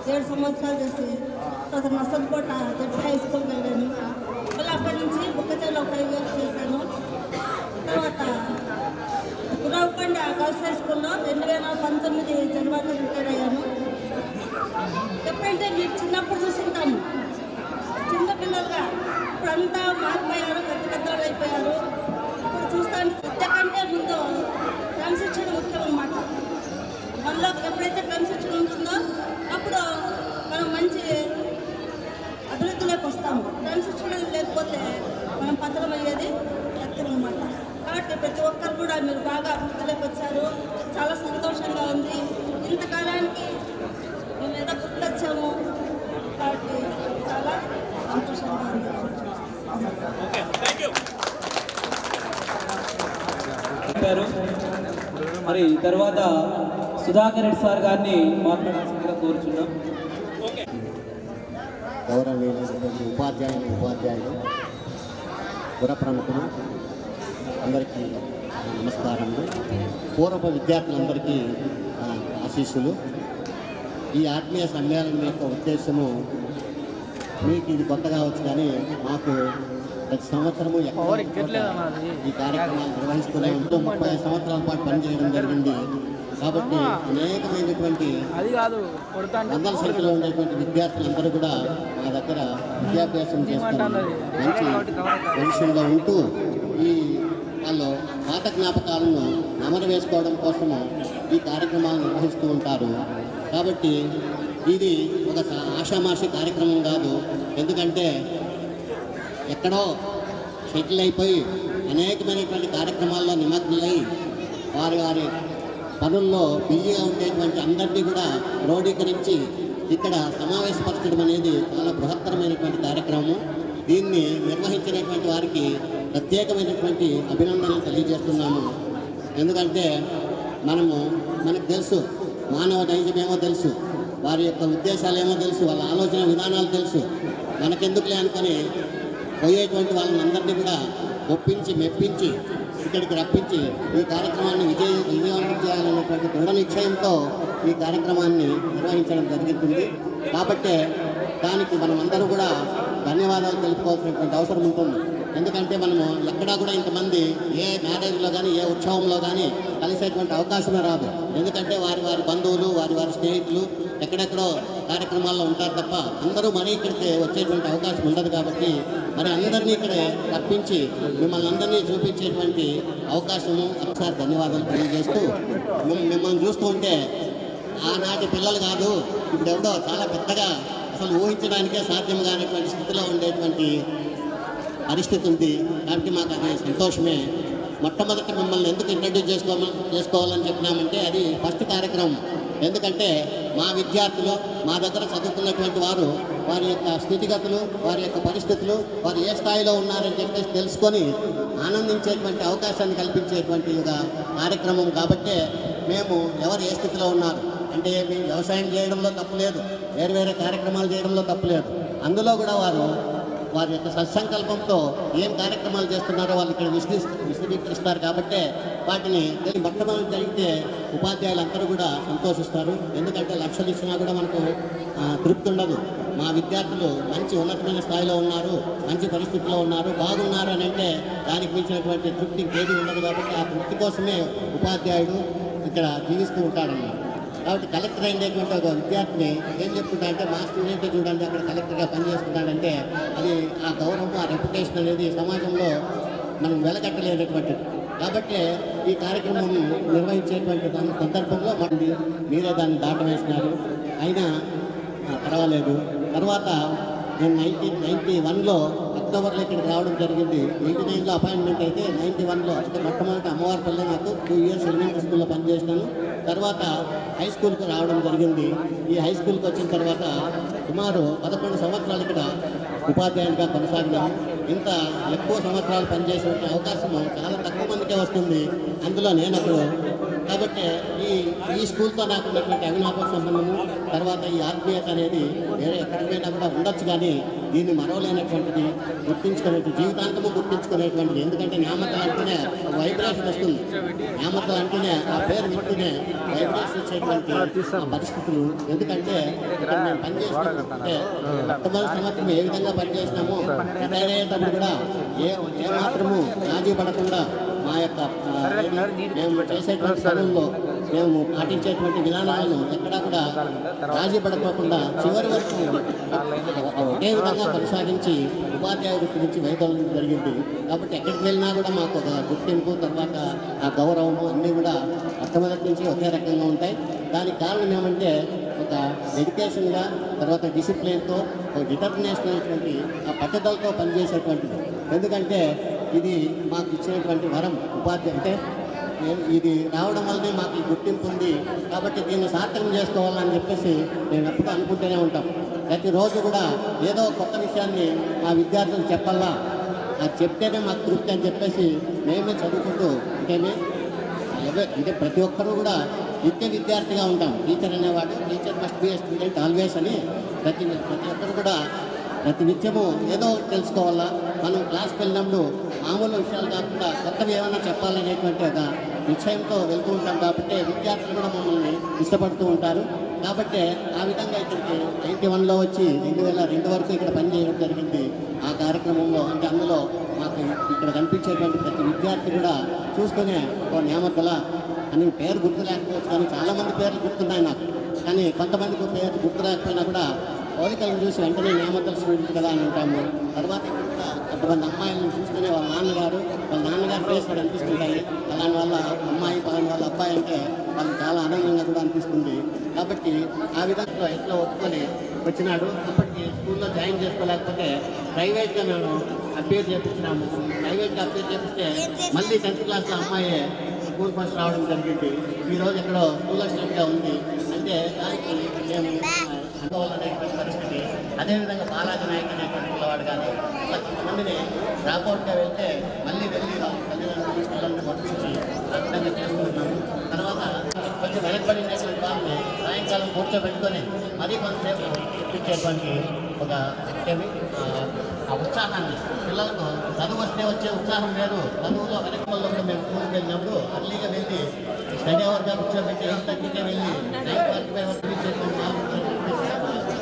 7 సంవత్సరాలు చేసి తర్వాత నసంకోట జడ్పీ హై స్కూల్కి వెళ్ళాను. మళ్ళీ అక్కడి నుంచి బుక్కచెల్లో 5 years చేశాను. తర్వాత గురవకొండ గర్ల్స్ హై స్కూల్లో 2019 జనవరిలో రిటైర్ అయ్యాను. ఎప్పుడంటే మీరు చిన్నప్పుడు చూసింటాము చిన్నపిల్లలుగా, ఇప్పుడంతా మారిపోయారు, పెద్దవాళ్ళు అయిపోయారు. ఇప్పుడు చూస్తాను విద్య కంటే ముందు క్రమశిక్షణ ముఖ్యం అన్నమాట. మనలో ఎప్పుడైతే క్రమశిక్షణ ఉంటుందో అప్పుడు మనం మంచి అభివృద్ధిలోకి వస్తాము. క్రమశిక్షణ లేకపోతే మనం పతనం అయ్యేది ఎక్కడనమాట. కాబట్టి ప్రతి ఒక్కరు కూడా మీరు బాగా అభివృద్ధిలోకి వచ్చారు. చాలా సంతోషంగా ఉంది. ఇంతకాలానికి మేము ఏదో గుర్తొచ్చాము కాబట్టి చాలా సంతోషంగా ఉంది.
మరి తర్వాత సుధాకర్ రెడ్డి సార్ గారిని మాట్లాడాల్సిందిగా కోరుచున్నాం.
గౌరవనీయులైనటువంటి ఉపాధ్యాయులు, పుర ప్రముఖులు అందరికీ నమస్కారములు. పూర్వ విద్యార్థులందరికీ ఆశీస్సులు. ఈ ఆత్మీయ సమ్మేళనం యొక్క ఉద్దేశము మీకు ఇది కొత్త కావచ్చు, కానీ మాకు ప్రతి సంవత్సరము ఈ కార్యక్రమాలు నిర్వహిస్తూనే ఉంటూ 30 సంవత్సరాల పాటు పనిచేయడం జరిగింది. కాబట్టి అనేకమైనటువంటి
అది కాదు కొడతా
వందల సంఖ్యలో ఉండేటువంటి విద్యార్థులందరూ కూడా మా దగ్గర విద్యాభ్యాసం చేసుకుని మంచి పొజిషన్లో ఉంటూ ఈ వాళ్ళు పాత జ్ఞాపకాలను అమలు వేసుకోవడం కోసము ఈ కార్యక్రమాలను నిర్వహిస్తూ ఉంటారు. కాబట్టి ఇది ఒక ఆషామాషి కార్యక్రమం కాదు. ఎందుకంటే ఎక్కడో సెటిల్ అయిపోయి అనేకమైనటువంటి కార్యక్రమాల్లో నిమగ్నమై వారి వారి పనుల్లో బిజీగా ఉండేటువంటి అందరినీ కూడా క్రోడీకరించి ఇక్కడ సమావేశపరచడం అనేది చాలా బృహత్తరమైనటువంటి కార్యక్రమం. దీన్ని నిర్వహించినటువంటి వారికి ప్రత్యేకమైనటువంటి అభినందనలు తెలియజేస్తున్నాము. ఎందుకంటే మనకు తెలుసు మానవ నైజమేమో తెలుసు, వారి యొక్క ఉద్దేశాలేమో తెలుసు, వాళ్ళ ఆలోచన విధానాలు తెలుసు. మనకెందుకులే అనుకొని పోయేటువంటి వాళ్ళని అందరినీ కూడా ఒప్పించి మెప్పించి ఇక్కడికి రప్పించి ఈ కార్యక్రమాన్ని విజయవంతం చేయాలనేటువంటి దృఢ నిశ్చయంతో ఈ కార్యక్రమాన్ని నిర్వహించడం జరుగుతుంది. కాబట్టే దానికి మనమందరూ కూడా ధన్యవాదాలు తెలుపుకోవాల్సినటువంటి అవసరం ఉంటుంది. ఎందుకంటే మనము ఎక్కడా కూడా ఇంతమంది ఏ మ్యారేజ్లో కానీ ఏ ఉత్సవంలో కానీ కలిసేటువంటి అవకాశమే రాదు. ఎందుకంటే వారి బంధువులు వారి స్నేహితులు ఎక్కడెక్కడో కార్యక్రమాల్లో ఉంటారు తప్ప అందరూ మరీ ఇక్కడికి వచ్చేటువంటి అవకాశం ఉండదు. కాబట్టి మరి అందరినీ ఇక్కడ రప్పించి మిమ్మల్ని అందరినీ చూపించేటువంటి అవకాశము ఒకసారి ధన్యవాదాలు తెలియజేస్తూ, మిమ్మల్ని చూస్తూ ఉంటే ఆనాటి పిల్లలు కాదు, ఇప్పుడు ఎవడో చాలా పెద్దగా అసలు ఊహించడానికే సాధ్యం కానటువంటి స్థితిలో ఉండేటువంటి పరిస్థితి ఉంది. కాబట్టి మాకు అది సంతోషమే. మొట్టమొదటి మిమ్మల్ని ఎందుకు ఇంట్రడ్యూస్ చేసుకోవాలని చెప్పినామంటే అది ఫస్ట్ కార్యక్రమం. ఎందుకంటే మా విద్యార్థులు మా దగ్గర చదువుకున్నటువంటి వారు వారి యొక్క స్థితిగతులు వారి యొక్క పరిస్థితులు వారు ఏ స్థాయిలో ఉన్నారని చెప్పేసి తెలుసుకొని ఆనందించేటువంటి అవకాశాన్ని కల్పించేటువంటి ఒక కార్యక్రమం. కాబట్టే మేము ఎవరు ఏ స్థితిలో ఉన్నారు అంటే మేము వ్యవసాయం చేయడంలో తప్పు లేదు, వేరే కార్యక్రమాలు చేయడంలో తప్పు లేదు. అందులో కూడా వారి యొక్క సత్సంకల్పంతో ఏం కార్యక్రమాలు చేస్తున్నారో వాళ్ళు ఇక్కడ విశదీకరిస్తారు. కాబట్టే వాటిని మొట్టమొదటి జరిగితే ఉపాధ్యాయులందరూ కూడా సంతోషిస్తారు. ఎందుకంటే లక్షలు ఇచ్చినా కూడా మనకు తృప్తి ఉండదు. మా విద్యార్థులు మంచి ఉన్నతమైన స్థాయిలో ఉన్నారు, మంచి పరిస్థితిలో ఉన్నారు, బాగున్నారు అని అంటే దానికి మించినటువంటి తృప్తి ఏది ఉండదు. కాబట్టి ఆ తృప్తి కోసమే ఉపాధ్యాయుడు ఇక్కడ జీవిస్తూ ఉంటాడన్నమాట. కాబట్టి కలెక్టర్ అయినటువంటి ఒక విద్యార్థిని ఏం చెప్తుంటాడంటే మా స్టూడెంట్ చూడండి అక్కడ కలెక్టర్గా పనిచేస్తున్నాడంటే అది ఆ గౌరవం ఆ రెప్యుటేషన్ అనేది సమాజంలో మనం వెలకట్టలేనటువంటిది. కాబట్టి ఈ కార్యక్రమం నిర్వహించేటువంటి సందర్భంలో మీరే దాన్ని దాటవేసినారు. అయినా పర్వాలేదు. తర్వాత నేను 1991లో అక్టోబర్లో ఇక్కడికి రావడం జరిగింది. 89లో అపాయింట్మెంట్ అయితే 91లో అంటే మొట్టమొదటి అమ్మవారిపల్లి నాకు 2 years ఎలిమెంటరీ స్కూల్లో పనిచేసినాను. తర్వాత హై స్కూల్కి రావడం జరిగింది. ఈ హై స్కూల్కి వచ్చిన తర్వాత సుమారు 11 సంవత్సరాలు ఇక్కడ ఉపాధ్యాయునిగా కొనసాగినాము. ఇంత ఎక్కువ సంవత్సరాలు పనిచేసే అవకాశం చాలా తక్కువ మందికే వస్తుంది, అందులో నేను అప్పుడు. కాబట్టి ఈ స్కూల్తో నాకు ఉన్నటువంటి అవినాభావ సంబంధము తర్వాత ఈ ఆత్మీయత అనేది వేరే ఎక్కడికైనా కూడా ఉండొచ్చు, కానీ దీన్ని మరవలేనటువంటిది, గుర్తించుకునేటువంటి జీవితాంతము గుర్తించుకునేటువంటిది. ఎందుకంటే న్యామతలు అంటేనే వైబ్రేషన్ వస్తుంది, న్యామతలు అంటేనే ఆ పేరు వింటూనే వైబ్రేషన్ వచ్చేటువంటి పరిస్థితులు. ఎందుకంటే ఇక్కడ మేము పనిచేసినట్టే మొట్టమొదటి సంవత్సరం ఏ విధంగా పనిచేసినామో రిటైర్ అయ్యేటప్పుడు కూడా ఏ మాత్రము రాజీ పడకుండా మా యొక్క మేము చేసేటువంటి పనుల్లో మేము పాటించేటువంటి విధానాలను ఎక్కడా కూడా రాజీ పడకోకుండా చివరి వరకు ఒకే విధంగా కొనసాగించి ఉపాధ్యాయ వృత్తి నుంచి వైదొలగడం జరిగింది. కాబట్టి ఎక్కడికి వెళ్ళినా కూడా మాకు ఒక గుర్తింపు తర్వాత ఆ గౌరవము అన్నీ కూడా మొట్టమొదటి నుంచి ఒకే రకంగా ఉంటాయి. దానికి కారణం ఏమంటే ఒక డెడికేషన్గా తర్వాత డిసిప్లిన్తో ఒక డిటర్మినేషన్ అనేటువంటి ఆ పట్టుదలతో పనిచేసేటువంటిది. ఎందుకంటే ఇది మాకు ఇచ్చినటువంటి వరం ఉపాధ్యాయ అంటే ఇది రావడం వల్లనే మాకు ఈ గుర్తింపు ఉంది. కాబట్టి దీన్ని సార్థకం చేసుకోవాలని చెప్పేసి మేము ఎప్పుడూ అనుకుంటూనే ఉంటాం. ప్రతిరోజు కూడా ఏదో కొత్త విషయాన్ని మా విద్యార్థులకు చెప్పాలా, అది చెప్తేనే మాకు తృప్తి అని చెప్పేసి మేమే చదువుకుంటూ అంటే ప్రతి ఒక్కరూ కూడా నిత్య విద్యార్థిగా ఉంటాం. టీచర్ అనేవాడు teacher must be A student always అని ప్రతి ఒక్కరు కూడా ప్రతి నిత్యము ఏదో ఒకటి తెలుసుకోవాలా. మనం క్లాస్కి వెళ్ళినప్పుడు మామూలు విషయాలు కాకుండా కొత్తవి ఏమైనా చెప్పాలనేటువంటి ఒక నిశ్చయంతో వెళ్తూ ఉంటాం. కాబట్టి విద్యార్థులు కూడా మమ్మల్ని ఇష్టపడుతూ ఉంటారు. కాబట్టి ఆ విధంగా ఇక్కడికి 91లో వచ్చి 2002 వరకు ఇక్కడ పనిచేయడం జరిగింది. ఆ కార్యక్రమంలో అంటే అందులో మాకు ఇక్కడ కనిపించేటువంటి ప్రతి విద్యార్థి కూడా చూస్తూనే ఓ న్యామతల అని పేరు గుర్తు లేకపోవచ్చు, కానీ చాలామంది పేర్లు గుర్తున్నాయి నాకు. కానీ కొంతమందికి పేరు గుర్తు లేకపోయినా కూడా పోలికలను చూసి వెంటనే న్యామతల స్టూడెంట్ కదా అని అంటాము. తర్వాత ఇక్కడ కూడా కొంతమంది అమ్మాయిలను చూస్తూనే వాళ్ళ నాన్నగారు ఫేస్ కూడా అనిపిస్తుంటాయి. అలాంటి వాళ్ళ అమ్మాయి అలాంటి వాళ్ళ అబ్బాయి అంటే వాళ్ళు చాలా ఆనందంగా కూడా అనిపిస్తుంది. కాబట్టి ఆ విధంగా ఎట్లా ఒప్పుకొని వచ్చినాడు. అప్పటికి స్కూల్లో జాయిన్ చేసుకోలేకపోతే ప్రైవేట్గా మేము అప్పీర్ చేపించినాము. ప్రైవేట్గా అప్పీర్ చేపిస్తే మళ్ళీ 10th క్లాస్లో అమ్మాయి స్కూల్ ఫస్ట్ రావడం జరిగింది. ఈరోజు ఎక్కడో స్కూల్ అసిస్టెంట్గా ఉంది. అంటే దానికి మేము అనుకోవాలనేటువంటి పరిస్థితి. అదేవిధంగా బాలాజీ నాయక్ అనేటువంటి పిల్లవాడు కానీ ఇలా కొంతమందిని డ్రాప్అవుట్గా వెళ్తే మళ్ళీ వెళ్ళి తల్లిదండ్రులు పిల్లల్ని పంపించి ఆ విధంగా చేసుకుంటున్నాము. తర్వాత కొంచెం వెనకబడినటువంటి వాళ్ళని సాయంకాలం కూర్చోబెట్టుకొని మరీ కొంతసేపు చూపించేటువంటి ఒక ఆ ఉత్సాహాన్ని పిల్లలకు చదువు వస్తే వచ్చే ఉత్సాహం వేరు. చదువులో వెనకల్లో మేము స్కూల్కి వెళ్ళినప్పుడు అర్లీగా వెళ్ళి స్టడీ అవర్గా కూర్చోబెట్టి 8:30కే వెళ్ళి 9:45 వరకు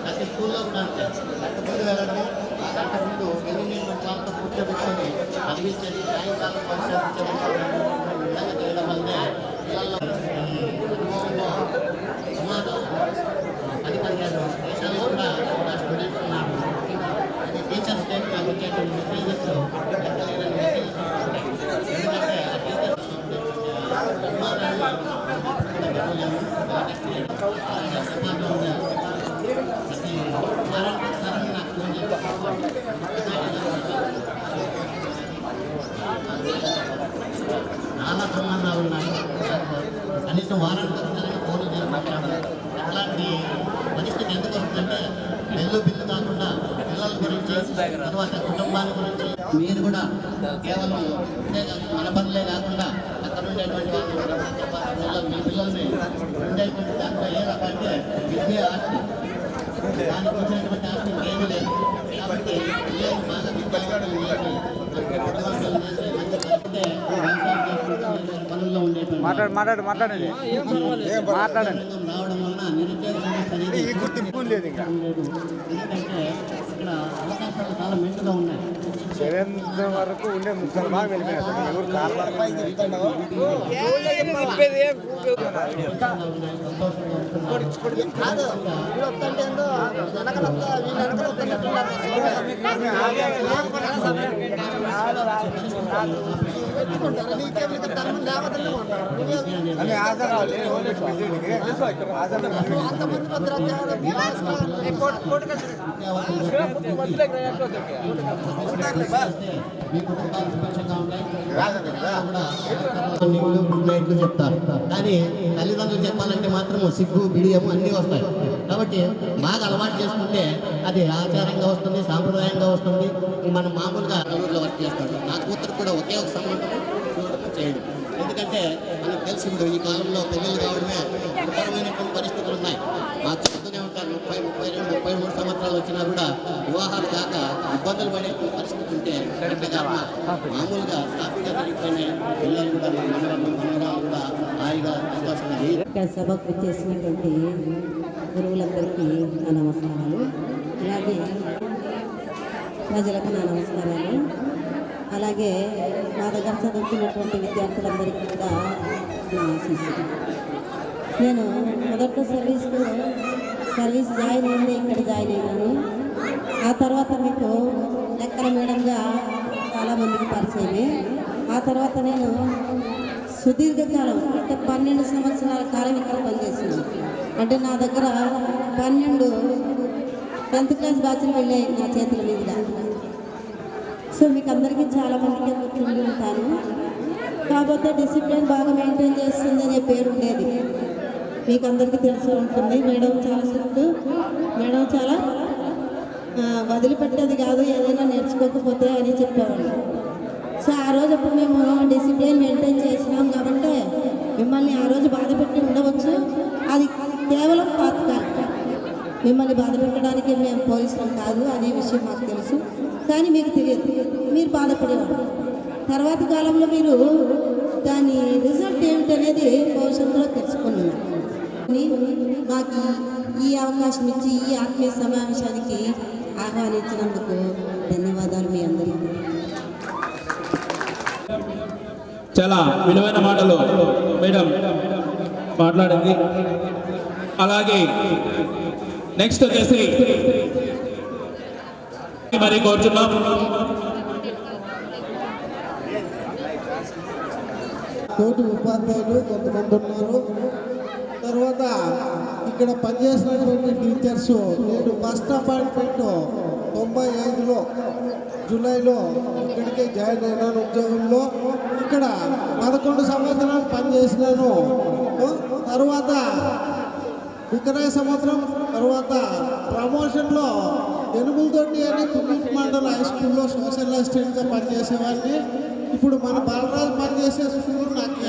ప్రతి స్కూల్లో కూడా అంతే ముందు వెళ్ళడము, ఆ గంట ముందు వెళ్ళినటువంటి వాళ్ళతో కూర్చోబెట్టుకొని చదివించేది సాయంకాలం పరిశీలించడం విధంగా చేయడం వల్లనే పిల్లల్లో అనుభవంలో సుమారు 10-15 దేశాల్లో కూడా స్టూడెంట్స్ ఉన్నారు. అది టీచర్స్ డే నాకు వచ్చేటువంటి మెసేజెస్ ఎక్కలేదని ఎందుకంటే ఆ టీచర్స్ చాలా సంబంధాలు ఉన్నాయి. కనీసం వారానికి ఒకసారి ఫోన్లు చేసి మాట్లాడాలి. అట్లాంటి పరిస్థితి ఎందుకు వస్తుందంటే బిల్లు కాకుండా పిల్లల గురించి, తర్వాత కుటుంబాల గురించి మీరు కూడా కేవలం మన పనులే కాకుండా అక్కడ ఉండేటువంటి వాళ్ళు మీ పిల్లల్ని ఉండేటువంటి దాంట్లో ఏ రకంటే విద్య ఆస్తి, దానికి వచ్చినటువంటి ఆస్తి ఏమీ లేదు. కాబట్టి పిల్లలు బాగా విద్యావంతులు చేసి పనుల్లో ఉండేటువంటి రావడం వలన నిరుద్యోగ సమస్య అనేది లేదు. ఎందుకంటే ఇక్కడ అవకాశాలు చాలా మెండుగా ఉన్నాయి.
7th వరకు ఉండే ముక్కలు బాగా వెళ్ళిపోయారు.
చెప్తారు, కానీ తల్లిదండ్రులు చెప్పాలంటే మాత్రం సిగ్గు బిడియము అన్నీ వస్తాయి. కాబట్టి బాగా అలవాటు చేసుకుంటే అది ఆచారంగా వస్తుంది, సాంప్రదాయంగా వస్తుంది. మనం మామూలుగా అల్లూరులో వర్క్ చేస్తాడు. నా కూతురు కూడా ఒకే ఒక సంబంధం చూడడం చేయడం. ఎందుకంటే మనకు తెలిసి ఇప్పుడు ఈ కాలంలో పెళ్ళిళ్ళు కావడమే విపరమైనటువంటి పరిస్థితులు ఉన్నాయి. మా చూస్తూనే ఉంటారు 30, 32, 33 సంవత్సరాలు వచ్చినా కూడా వివాహాలు కాక ఇబ్బందులు పడే పరిస్థితి ఉంటే మామూలుగా సాఫీగా జరిగిపోయిన పిల్లలు కూడా మనవరాలు కూడా హాయిగా సంతోషంగా
సభకు చేసినటువంటి గురువులందరికీ నా నమస్కారాలు. అలాగే ప్రజలకు నా నమస్కారాలు. అలాగే నా దగ్గర చదువుతున్నటువంటి విద్యార్థులందరికీ కూడా నా ఆశీస్సులు. నేను మొదట సర్వీస్ జాయిన్ అయింది ఇక్కడ జాయిన్ అయినాను. ఆ తర్వాత మీకు లెక్కల మేడంగా చాలామందికి పరిచయమే. ఆ తర్వాత నేను సుదీర్ఘకాలం అంటే 12 సంవత్సరాల కాలం ఇక్కడ పనిచేస్తున్నాను. అంటే నా దగ్గర 12 10th క్లాస్ బ్యాచ్లు వెళ్ళాయి నా చేతుల మీదుగా. సో మీకు అందరికీ చాలామందికి గుర్తుండి ఉంటాను. కాకపోతే డిసిప్లిన్ బాగా మెయింటైన్ చేస్తుంది అనే పేరు ఉండేది, మీకు అందరికీ తెలిసి ఉంటుంది. మేడం చాలా స్ట్రిక్ట్, మేడం చాలా వదిలిపెట్టేది కాదు, ఏదైనా నేర్చుకోకపోతే అని చెప్పేవాళ్ళు. సో ఆ రోజు అప్పుడు మేము డిసిప్లిన్ మెయింటైన్ చేసినాం కాబట్టి మిమ్మల్ని ఆ రోజు బాధ పెట్టి ఉండవచ్చు. అది కేవలం తాత్కాలిక, మిమ్మల్ని బాధ పెట్టడానికి మేము పోలీసులం కాదు అనే విషయం మాకు తెలుసు. కానీ మీకు తెలియదు, మీరు బాధపడేవాడు. తర్వాత కాలంలో మీరు దాని రిజల్ట్ ఏమిటనేది భవిష్యత్తులో తెలుసుకున్నాను. మాకు ఈ అవకాశం ఇచ్చి ఈ ఆత్మీయ సమావేశానికి ఆహ్వానించినందుకు ధన్యవాదాలు మీ అందరికీ.
చాలా విలువైన మాటలు మేడం మాట్లాడింది. అలాగే నెక్స్ట్ వచ్చేసి మరి కోరుచున్నాం
తోటి ఉపాధ్యాయులు కొంతమంది ఉన్నారు. తర్వాత ఇక్కడ పనిచేసినటువంటి టీచర్స్ నేను ఫస్ట్ అపాయింట్మెంట్ 95లో జూలైలో ఇక్కడికే జాయిన్ అయినాను ఉద్యోగంలో. ఇక్కడ 11 సంవత్సరాలు పనిచేసినాను. తర్వాత విక్రయ సంవత్సరం తర్వాత ప్రమోషన్లో ఎనుగులతోటి అని కుమ్మిట్ మండల హై స్కూల్లో సోషల్ అసిస్టెంట్గా పనిచేసేవాడిని. ఇప్పుడు మన బాలరాజు పనిచేసే స్కూల్ నాకు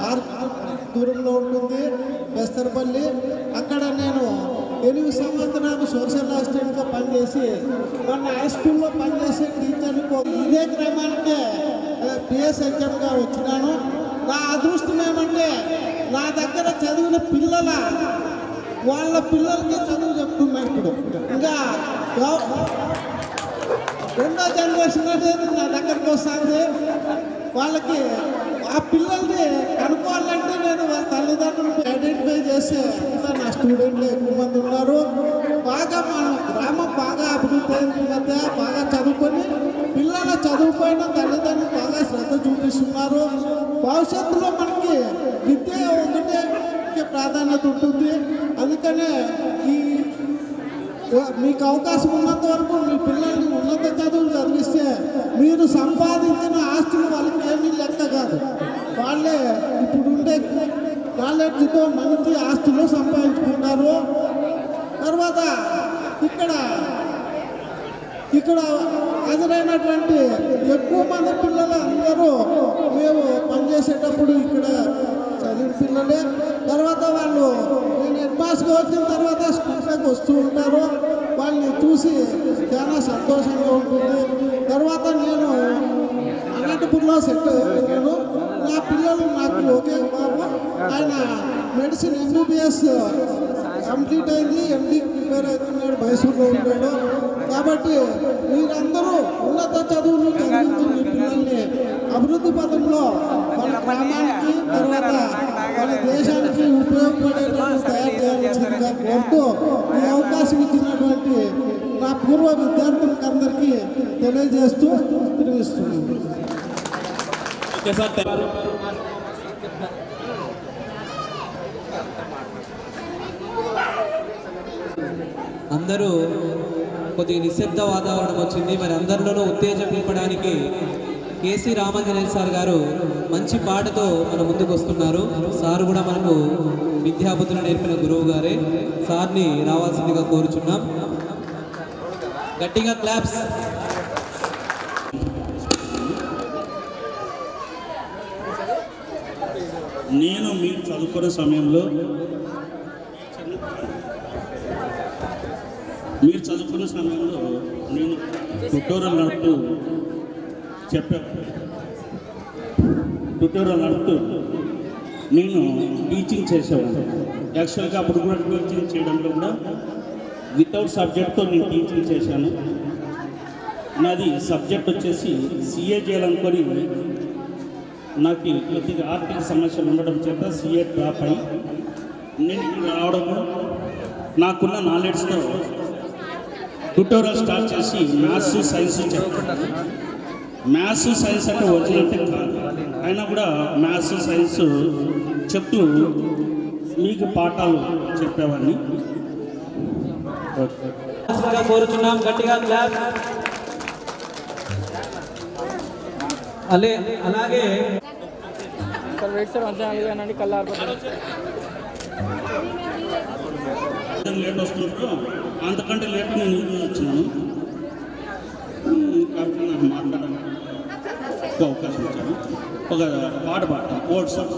6 కిలోమీటర్ల దూరంలో ఉంటుంది, బెస్తరపల్లి. అక్కడ నేను 8 సంవత్సరాలు సోషల్ అసిస్టెంట్గా పనిచేసి మన హై స్కూల్లో పనిచేసే టీచర్లకు ఇదే క్రమానికే పిఎస్హెచ్ఎంగా వచ్చినాను. నా అదృష్టం ఏమంటే నా దగ్గర చదివిన వాళ్ళ పిల్లలకి చదువు చెప్తున్నా. ఇప్పుడు ఇంకా రెండో జనరేషన్ అనేది నా దగ్గరకు వస్తుంది. వాళ్ళకి ఆ పిల్లల్ని కనుక్కోవాలంటే నేను వాళ్ళ తల్లిదండ్రులను ఐడెంటిఫై చేసే నా స్టూడెంట్లు ఎక్కువ మంది ఉన్నారు. బాగా మన గ్రామం బాగా అభివృద్ధి అయింది. మధ్య బాగా చదువుకొని పిల్లల చదువుపైన తల్లిదండ్రులు బాగా శ్రద్ధ చూపిస్తున్నారు. భవిష్యత్తులో మనకి విద్య ఒకటే ప్రాధాన్యత ఉంటుంది. అందుకనే మీకు అవకాశం ఉన్నంత వరకు మీ పిల్లల్ని ఉన్నత చదువులు చదివిస్తే మీరు సంపాదించిన ఆస్తులు వాళ్ళకి ఏమీ లెక్క కాదు. వాళ్ళే ఇప్పుడు ఉండే నాలెడ్జ్తో మంచి ఆస్తులు సంపాదించుకుంటారు. తర్వాత ఇక్కడ హాజరైనటువంటి ఎక్కువ మంది పిల్లలు అందరూ మేము పనిచేసేటప్పుడు ఇక్కడ చదివిన పిల్లలే. తర్వాత వాళ్ళు నేను హెడ్ మాస్గా వచ్చిన తర్వాత స్కూల్కి వస్తూ ఉంటారు. వాళ్ళని చూసి చాలా సంతోషంగా ఉంటుంది. తర్వాత నేను అనంతపూర్లో సెట్ అయ్యాను. నా పిల్లలు నాకు ఒకే బాబు, ఆయన మెడిసిన్ MBBS కంప్లీట్ అయింది, MD ప్రిపేర్ అవుతున్నాడు, మైసూర్లో ఉంటాడు. కాబట్టి మీరందరూ ఉన్నత చదువులు చదివించి మీ పిల్లల్ని అభివృద్ధి పథంలో వాళ్ళ గ్రామానికి తర్వాత వాళ్ళ దేశానికి ఉపయోగపడేటట్టు తయారు చేయాల్సిందిగా కోరుతూ ఈ అవకాశం ఇచ్చినటువంటి నా పూర్వ విద్యార్థులకు అందరికీ తెలియజేస్తూ విరమిస్తున్నాను.
అందరూ కొద్దిగా నిశ్శబ్ద వాతావరణం వచ్చింది. మరి అందరిలోనూ ఉత్తేజం నింపడానికి కేసీ రామాంజనేయ సార్ గారు మంచి పాటతో మన ముందుకు వస్తున్నారు. సార్ కూడా మనకు విద్యాబుద్ధులు నేర్పిన గురువు గారే. సార్ని రావాల్సిందిగా కోరుచున్నాం. గట్టిగా క్లాప్స్.
నేను మీరు చదువుకునే సమయంలో నేను ట్యూటోరియల్ నడుపుతూ నేను టీచింగ్ చేసేవాడిని. యాక్చువల్గా అప్పుడు కూడా టీచింగ్ చేయడంలో కూడా వితౌట్ సబ్జెక్ట్తో నేను టీచింగ్ చేశాను. నాది సబ్జెక్ట్ వచ్చేసి CA చేయాలనుకొని నాకు కొద్దిగా ఆర్థిక సమస్యలు ఉండడం చేత CA డ్రాప్ అయ్యి నేను ఇక్కడ రావడము నాకున్న నాలెడ్జ్తో ట్యూటోరియల్ స్టార్ట్ చేసి మ్యాథ్స్ సైన్స్ చెప్తాను. మ్యాథ్స్ సైన్స్ అంటే వచ్చినట్టే కాదు, అయినా కూడా మ్యాథ్స్ సైన్స్ చెప్తూ మీకు పాఠాలు చెప్పేవాడిని.
కోరుచున్నాం గట్టిగా క్లాప్. అలాగే
లేట్ వస్తుంటారు, అంతకంటే లేట్ నేను ఇంటికి వచ్చినాను. కాబట్టి నాకు మాట్లాడడానికి ఒక అవకాశం ఇచ్చాను. ఒక పాట పాడతాను, old song.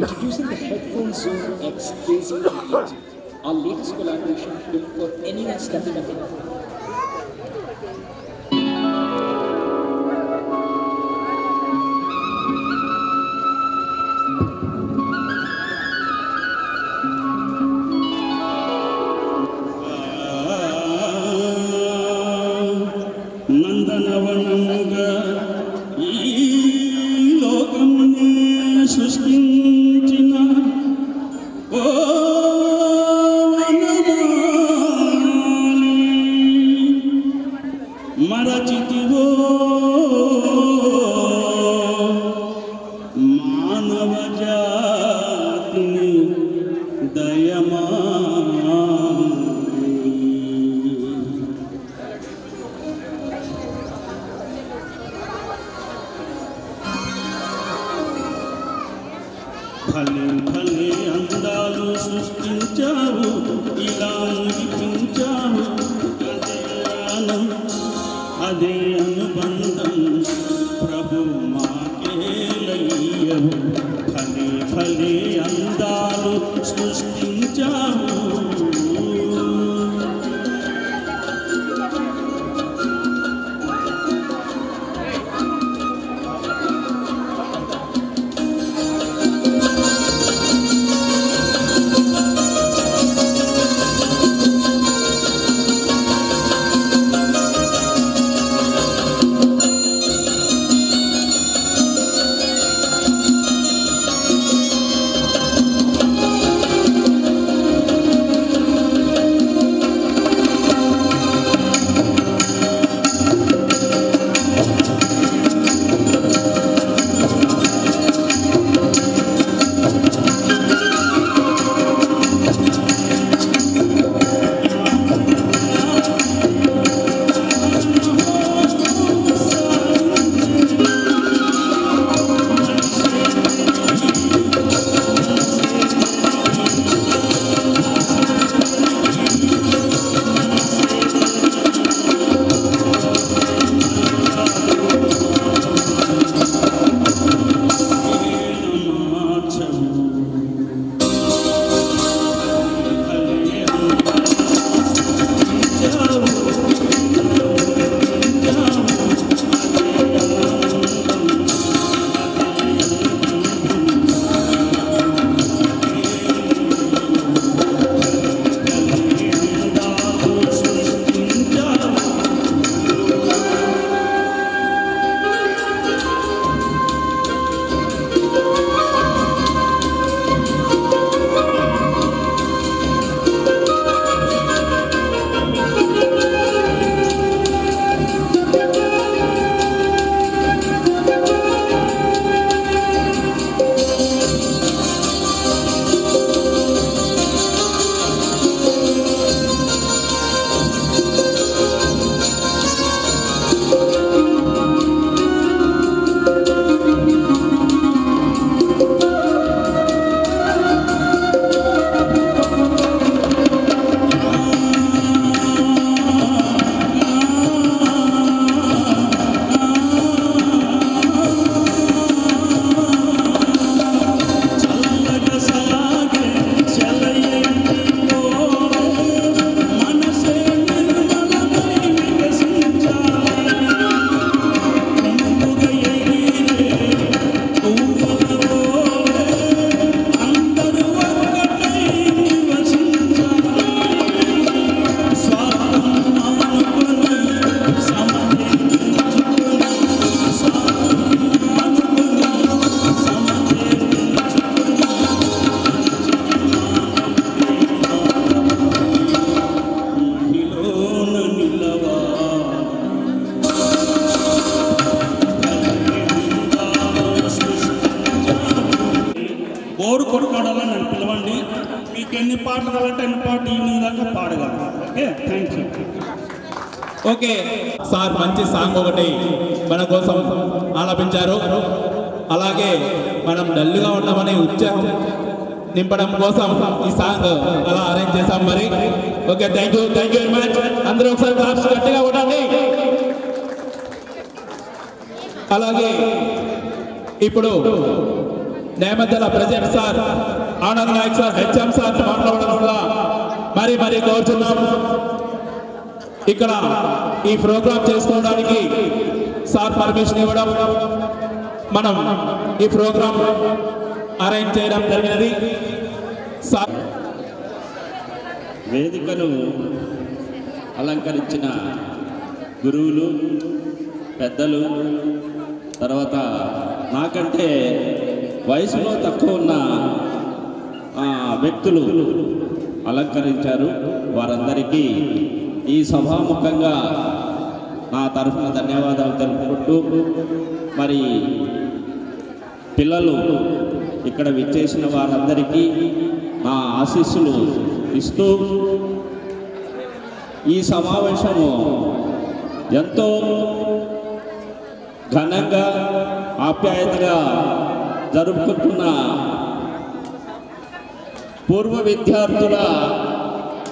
Introducing the Headphone Zoom X KZ, our latest collaboration built for anyone stepping up in.
నందనవనముగా భలే భలే అందాలు సృష్టించావు ఇలా మురిపించావు అదే అదే అనుబంధం ప్రభు మాకేలయ్యవు భలే భలే అందాలు సృష్టించావు బోరు కొడుకోవడాలని నన్ను పిలవండి. మీకు ఎన్ని పాటలు కావాలంటే అన్ని పాటలు ఈవినింగ్ దాకా పాడగలను. Okay, thank you.
Okay sir, మంచి సాంగ్ ఒకటి మన కోసం ఆలపించారు. అలాగే మనం డల్గా ఉన్నామని ఉత్సాహం నింపడం కోసం ఈ సాంగ్ అలా అరేంజ్ చేశాం మరి. Okay, thank you very much. అందరూ ఒకసారి క్లాప్స్ గట్టిగా కొట్టండి. అలాగే ఇప్పుడు Nemaddala president sir Anand Nayak sir, HM sir మాట్లాడవలసిందిగా మరి కోరుచున్నాం. ఇక్కడ ఈ ప్రోగ్రామ్ చేసుకోవడానికి సార్ పర్మిషన్ ఇవ్వడం, మనం ఈ ప్రోగ్రామ్ అరేంజ్ చేయడం జరిగినది.
వేదికను అలంకరించిన గురువులు, పెద్దలు, తర్వాత నాకంటే వయసులో తక్కువ ఉన్న వ్యక్తులు అలంకరించారు. వారందరికీ ఈ సభాముఖంగా నా తరఫున ధన్యవాదాలు తెలుపుకుంటూ, మరి పిల్లలు ఇక్కడ విచ్చేసిన వారందరికీ నా ఆశీస్సులు ఇస్తూ, ఈ సమావేశము ఎంతో ఘనంగా ఆప్యాయతగా జరుపుకుంటున్న
పూర్వ విద్యార్థుల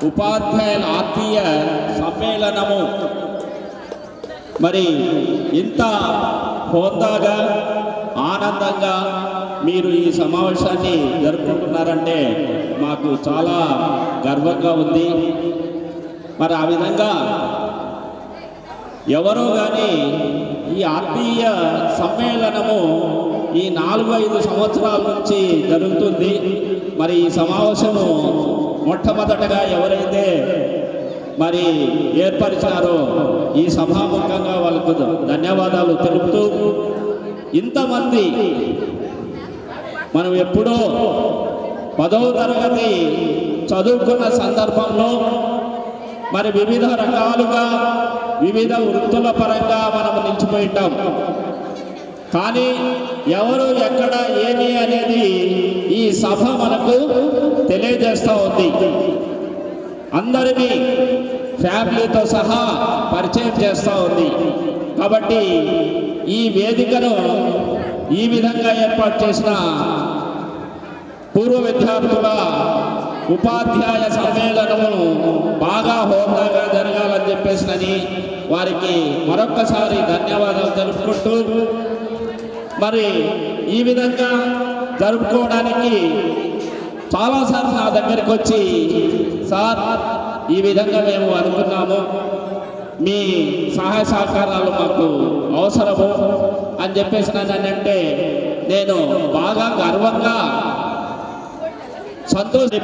ఉపాధ్యాయుల ఆత్మీయ సమ్మేళనము మరి ఇంత హోదాగా ఆనందంగా మీరు ఈ సమావేశాన్ని జరుపుకుంటున్నారంటే మాకు చాలా గర్వంగా ఉంది. మరి ఆ విధంగా ఎవరో కానీ ఈ ఆత్మీయ సమ్మేళనము ఈ 4-5 సంవత్సరాల నుంచి జరుగుతుంది. మరి ఈ సమావేశము మొట్టమొదటగా ఎవరైతే మరి ఏర్పరిచారో ఈ సభాముఖంగా వాళ్ళకు ధన్యవాదాలు తెలుపుతూ, ఇంతమంది మనం ఎప్పుడో 10వ తరగతి చదువుకున్న సందర్భంలో మరి వివిధ రకాలుగా వివిధ వృత్తుల పరంగా మనం నిలిచిపోయింటాం. కానీ ఎవరు ఎక్కడ ఏమి అనేది ఈ సభ మనకు తెలియజేస్తూ ఉంది. అందరినీ ఫ్యామిలీతో సహా పరిచయం చేస్తూ ఉంది. కాబట్టి ఈ వేదికను ఈ విధంగా ఏర్పాటు చేసిన పూర్వ విద్యార్థుల ఉపాధ్యాయ సమ్మేళనము బాగా హోదాగా జరగాలని చెప్పేసినని వారికి మరొక్కసారి ధన్యవాదాలు తెలుపుకుంటూ, మరి ఈ విధంగా జరుపుకోవడానికి చాలాసార్లు నా దగ్గరికి వచ్చి, సార్ ఈ విధంగా మేము అనుకున్నాము, మీ సహాయ సహకారాలు మాకు అవసరము అని చెప్పేసినానంటే నేను బాగా గర్వంగా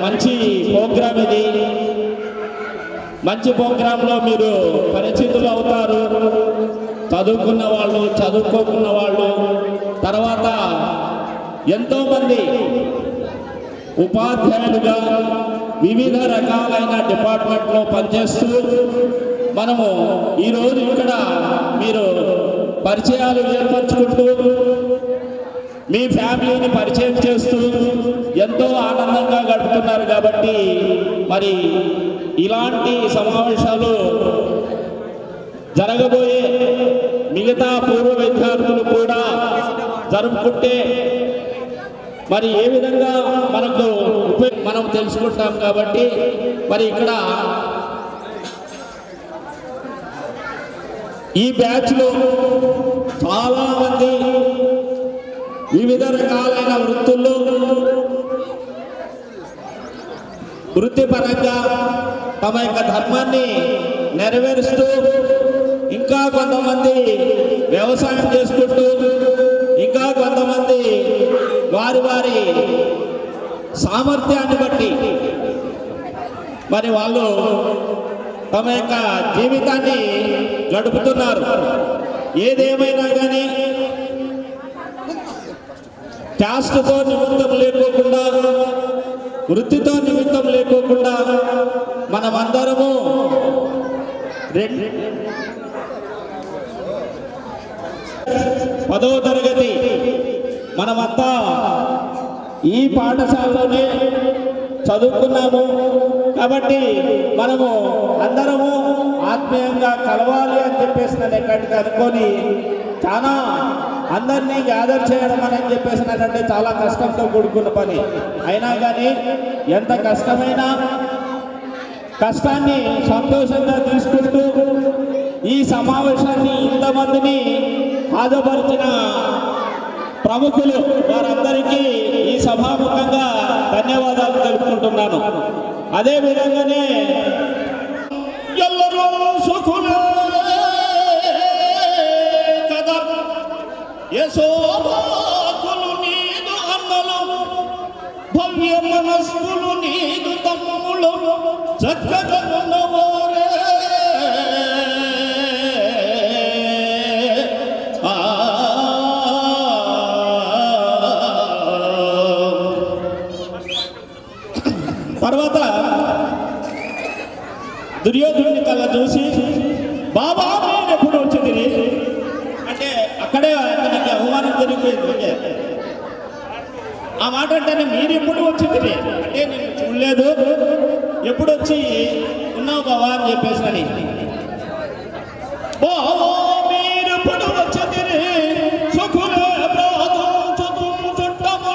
మంచి ప్రోగ్రామ్ ఇది. మంచి ప్రోగ్రాంలో మీరు పరిచితులు అవుతారు. చదువుకున్న వాళ్ళు, చదువుకోకున్న వాళ్ళు, తర్వాత ఎంతోమంది ఉపాధ్యాయులుగా వివిధ రకాలైన డిపార్ట్మెంట్లో పనిచేస్తూ మనము ఈరోజు ఇక్కడ మీరు పరిచయాలు ఏర్పరచుకుంటూ మీ ఫ్యామిలీని పరిచయం చేస్తూ ఎంతో ఆనందంగా గడుపుతున్నారు. కాబట్టి మరి ఇలాంటి సమావేశాలు జరగబోయే మిగతా పూర్వ విద్యార్థులు కూడా జరుపుకుంటే మరి ఏ విధంగా మనకు మనం తెలుసుకుంటాం. కాబట్టి మరి ఇక్కడ ఈ బ్యాచ్లో చాలామంది వివిధ రకాలైన వృత్తుల్లో వృత్తిపరంగా తమ యొక్క ధర్మాన్ని నెరవేరుస్తూ, ఇంకా కొంతమంది వ్యవసాయం చేసుకుంటూ, ఇంకా కొంతమంది వారి వారి సామర్థ్యాన్ని బట్టి మరి వాళ్ళు తమ యొక్క జీవితాన్ని గడుపుతున్నారు. ఏదేమైనా కానీ క్యాస్ట్తో నిమిత్తం లేకోకుండా, వృత్తితో నిమిత్తం లేకోకుండా మనమందరము 10వ తరగతి మనమంతా ఈ పాఠశాలలోనే చదువుకున్నాము. కాబట్టి మనము అందరము ఆత్మీయంగా కలవాలి అని చెప్పేసి నన్ను ఎక్కడికి అనుకొని చాలా అందరినీ గ్యాదర్ చేయడం అని చెప్పేసినట్టే చాలా కష్టంతో కూడుకున్న పని. అయినా కానీ ఎంత కష్టమైనా కష్టాన్ని సంతోషంగా తీసుకుంటూ ఈ సమావేశాన్ని ఇంతమందిని హాజరుపరిచిన ప్రముఖులు వారందరికీ ఈ సభాముఖంగా ధన్యవాదాలు తెలుపుకుంటున్నాను. అదేవిధంగానే ఎల్లరూ సుఖులే కదా, యశోభాకులు నీదు అన్నలు, భవ్య మనస్కులు నీదు తమ్ములు, చక్కగా ఉన్నవారే తర్వాత దుర్యోధనుని కళ్ళ చూసి, బాబా నేను ఎప్పుడు వచ్చింది అంటే అక్కడే అతనికి అవమానం జరిగిపోయింది. ఆ మాట అంటేనే మీరు ఎప్పుడు వచ్చింది అంటే నేను చూడలేదు, ఎప్పుడు వచ్చి ఉన్నావు బాబా అని చెప్పేసి, బాబా మీరు ఎప్పుడు వచ్చింది సుఖులే చుట్టము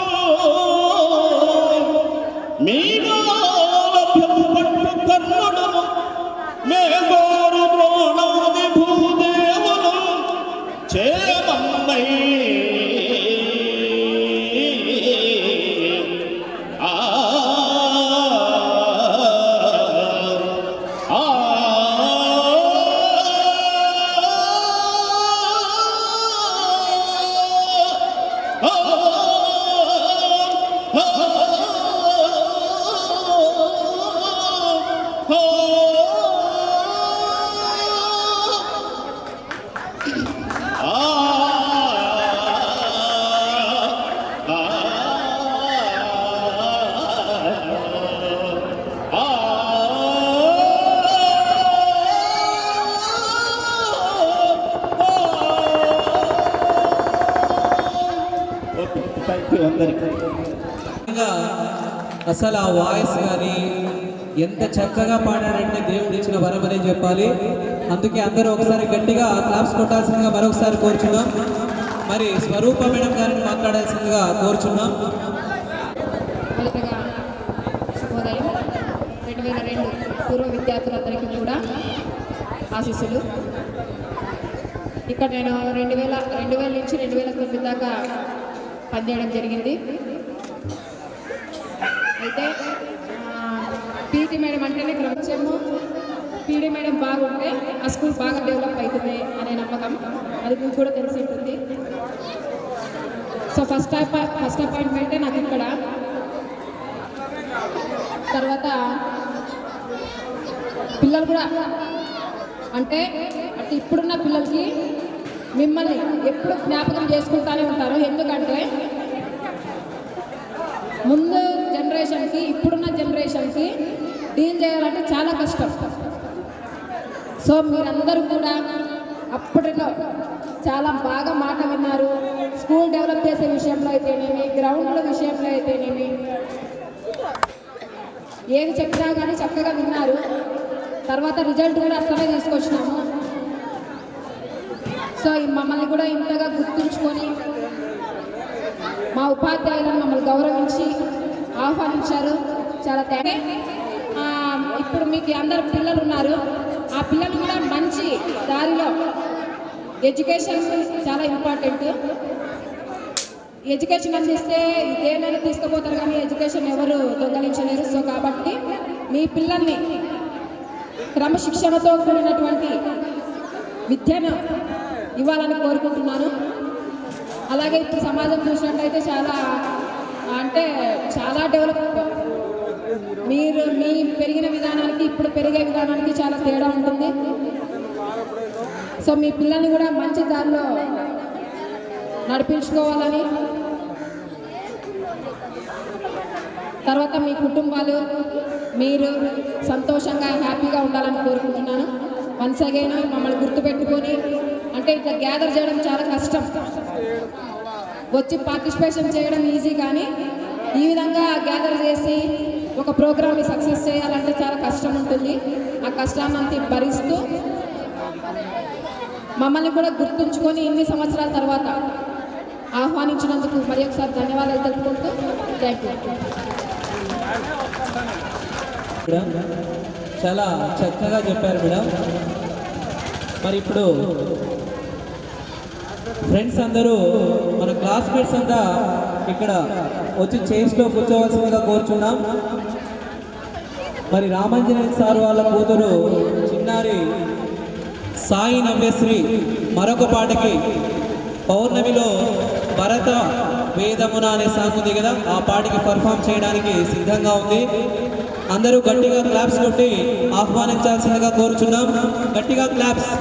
మీరు భావమై
అసలు ఆ వాయిస్ కానీ ఎంత చక్కగా పాడాడంటే దేవుడు ఇచ్చిన వరం అనే చెప్పాలి. అందుకే అందరూ ఒకసారి గట్టిగా క్లాప్స్ కొట్టాల్సిందిగా మరొకసారి కోరుచున్నాం. మరి స్వరూప మేడం గారిని మాట్లాడాల్సిందిగా కోరుచున్నాం.
మొదటగా శుభోదయం. 2002 పూర్వ విద్యార్థులందరికీ కూడా ఆశీస్సులు. ఇక్కడ నేను 2000 నుంచి 2009 దాకా పనిచేయడం జరిగింది. అయితే పీటీ మేడం అంటేనే క్రమశము, పీటీ మేడం బాగుంటే ఆ స్కూల్ బాగా డెవలప్ అవుతుంది అనే నమ్మకం అది మీకు కూడా తెలిసి ఉంటుంది. సో ఫస్ట్ అపాయింట్మెంటే నాకు ఇక్కడ. తర్వాత పిల్లలు కూడా అంటే ఇప్పుడున్న పిల్లలకి మిమ్మల్ని ఎప్పుడు జ్ఞాపకం చేసుకుంటానే ఉంటారు. ఎందుకంటే ముందు జనరేషన్కి ఇప్పుడున్న జనరేషన్కి డీల్ చేయాలంటే చాలా కష్టం. సో మీరందరూ కూడా అప్పటిలో చాలా బాగా మాట విన్నారు. స్కూల్ డెవలప్ చేసే విషయంలో అయితేనేమి, గ్రౌండ్ల విషయంలో అయితేనేమి, ఏది చెప్పినా కానీ చక్కగా విన్నారు. తర్వాత రిజల్ట్ కూడా అట్లనే తీసుకొచ్చినాము. సో మమ్మల్ని కూడా ఇంతగా గుర్తుంచుకొని మా ఉపాధ్యాయులను మమ్మల్ని గౌరవించి ఆహ్వానించారు. చాలా థ్యాంక్స్. ఇప్పుడు మీకు అందరు పిల్లలు ఉన్నారు. ఆ పిల్లలు కూడా మంచి దారిలో, ఎడ్యుకేషన్ చాలా ఇంపార్టెంట్. ఎడ్యుకేషన్ అందిస్తే దేనైనా తీసుకుపోతారు కానీ ఎడ్యుకేషన్ ఎవరు దొంగలించలేరు. సో కాబట్టి మీ పిల్లల్ని క్రమశిక్షణతో కూడినటువంటి విద్యను ఇవ్వాలని కోరుకుంటున్నాను. అలాగే ఇప్పుడు సమాజం చూసినట్లయితే చాలా డెవలప్. మీరు మీ పెరిగిన విధానానికి ఇప్పుడు పెరిగే విధానానికి చాలా తేడా ఉంటుంది. సో మీ పిల్లల్ని కూడా మంచి దారిలో నడిపించుకోవాలని, తర్వాత మీ కుటుంబాలు మీరు సంతోషంగా హ్యాపీగా ఉండాలని కోరుకుంటున్నాను. వన్స్ అగైన్ మమ్మల్ని గుర్తుపెట్టుకొని, అంటే ఇట్లా గ్యాదర్ చేయడం చాలా కష్టం, వచ్చి పార్టిసిపేషన్ చేయడం ఈజీ, కానీ ఈ విధంగా గ్యాదర్ చేసి ఒక ప్రోగ్రామ్ని సక్సెస్ చేయాలంటే చాలా కష్టం ఉంటుంది. ఆ కష్టాన్ని భరిస్తూ మమ్మల్ని కూడా గుర్తుంచుకొని ఇన్ని సంవత్సరాల తర్వాత ఆహ్వానించినందుకు మరి ఒకసారి ధన్యవాదాలు తెలుపుకుంటూ థ్యాంక్ యూ.
చాలా చక్కగా చెప్పారు మేడం. మరి ఇప్పుడు ఫ్రెండ్స్ అందరూ, మన క్లాస్మేట్స్ అంతా ఇక్కడ వచ్చి చైర్స్లో కూర్చోవలసిందిగా కోరుచున్నాం. మరి రామాంజనేయ సార్ వాళ్ళ కూతురు చిన్నారి సాయి నవ్యశ్రీ మరొక పాటకి పౌర్ణమిలో భరత వేదమున అనే సాంగ్ ఉంది కదా, ఆ పాటకి పర్ఫామ్ చేయడానికి సిద్ధంగా ఉంది. అందరూ గట్టిగా క్లాప్స్ కొట్టి ఆహ్వానించాల్సిందిగా కోరుచున్నాం. గట్టిగా క్లాప్స్.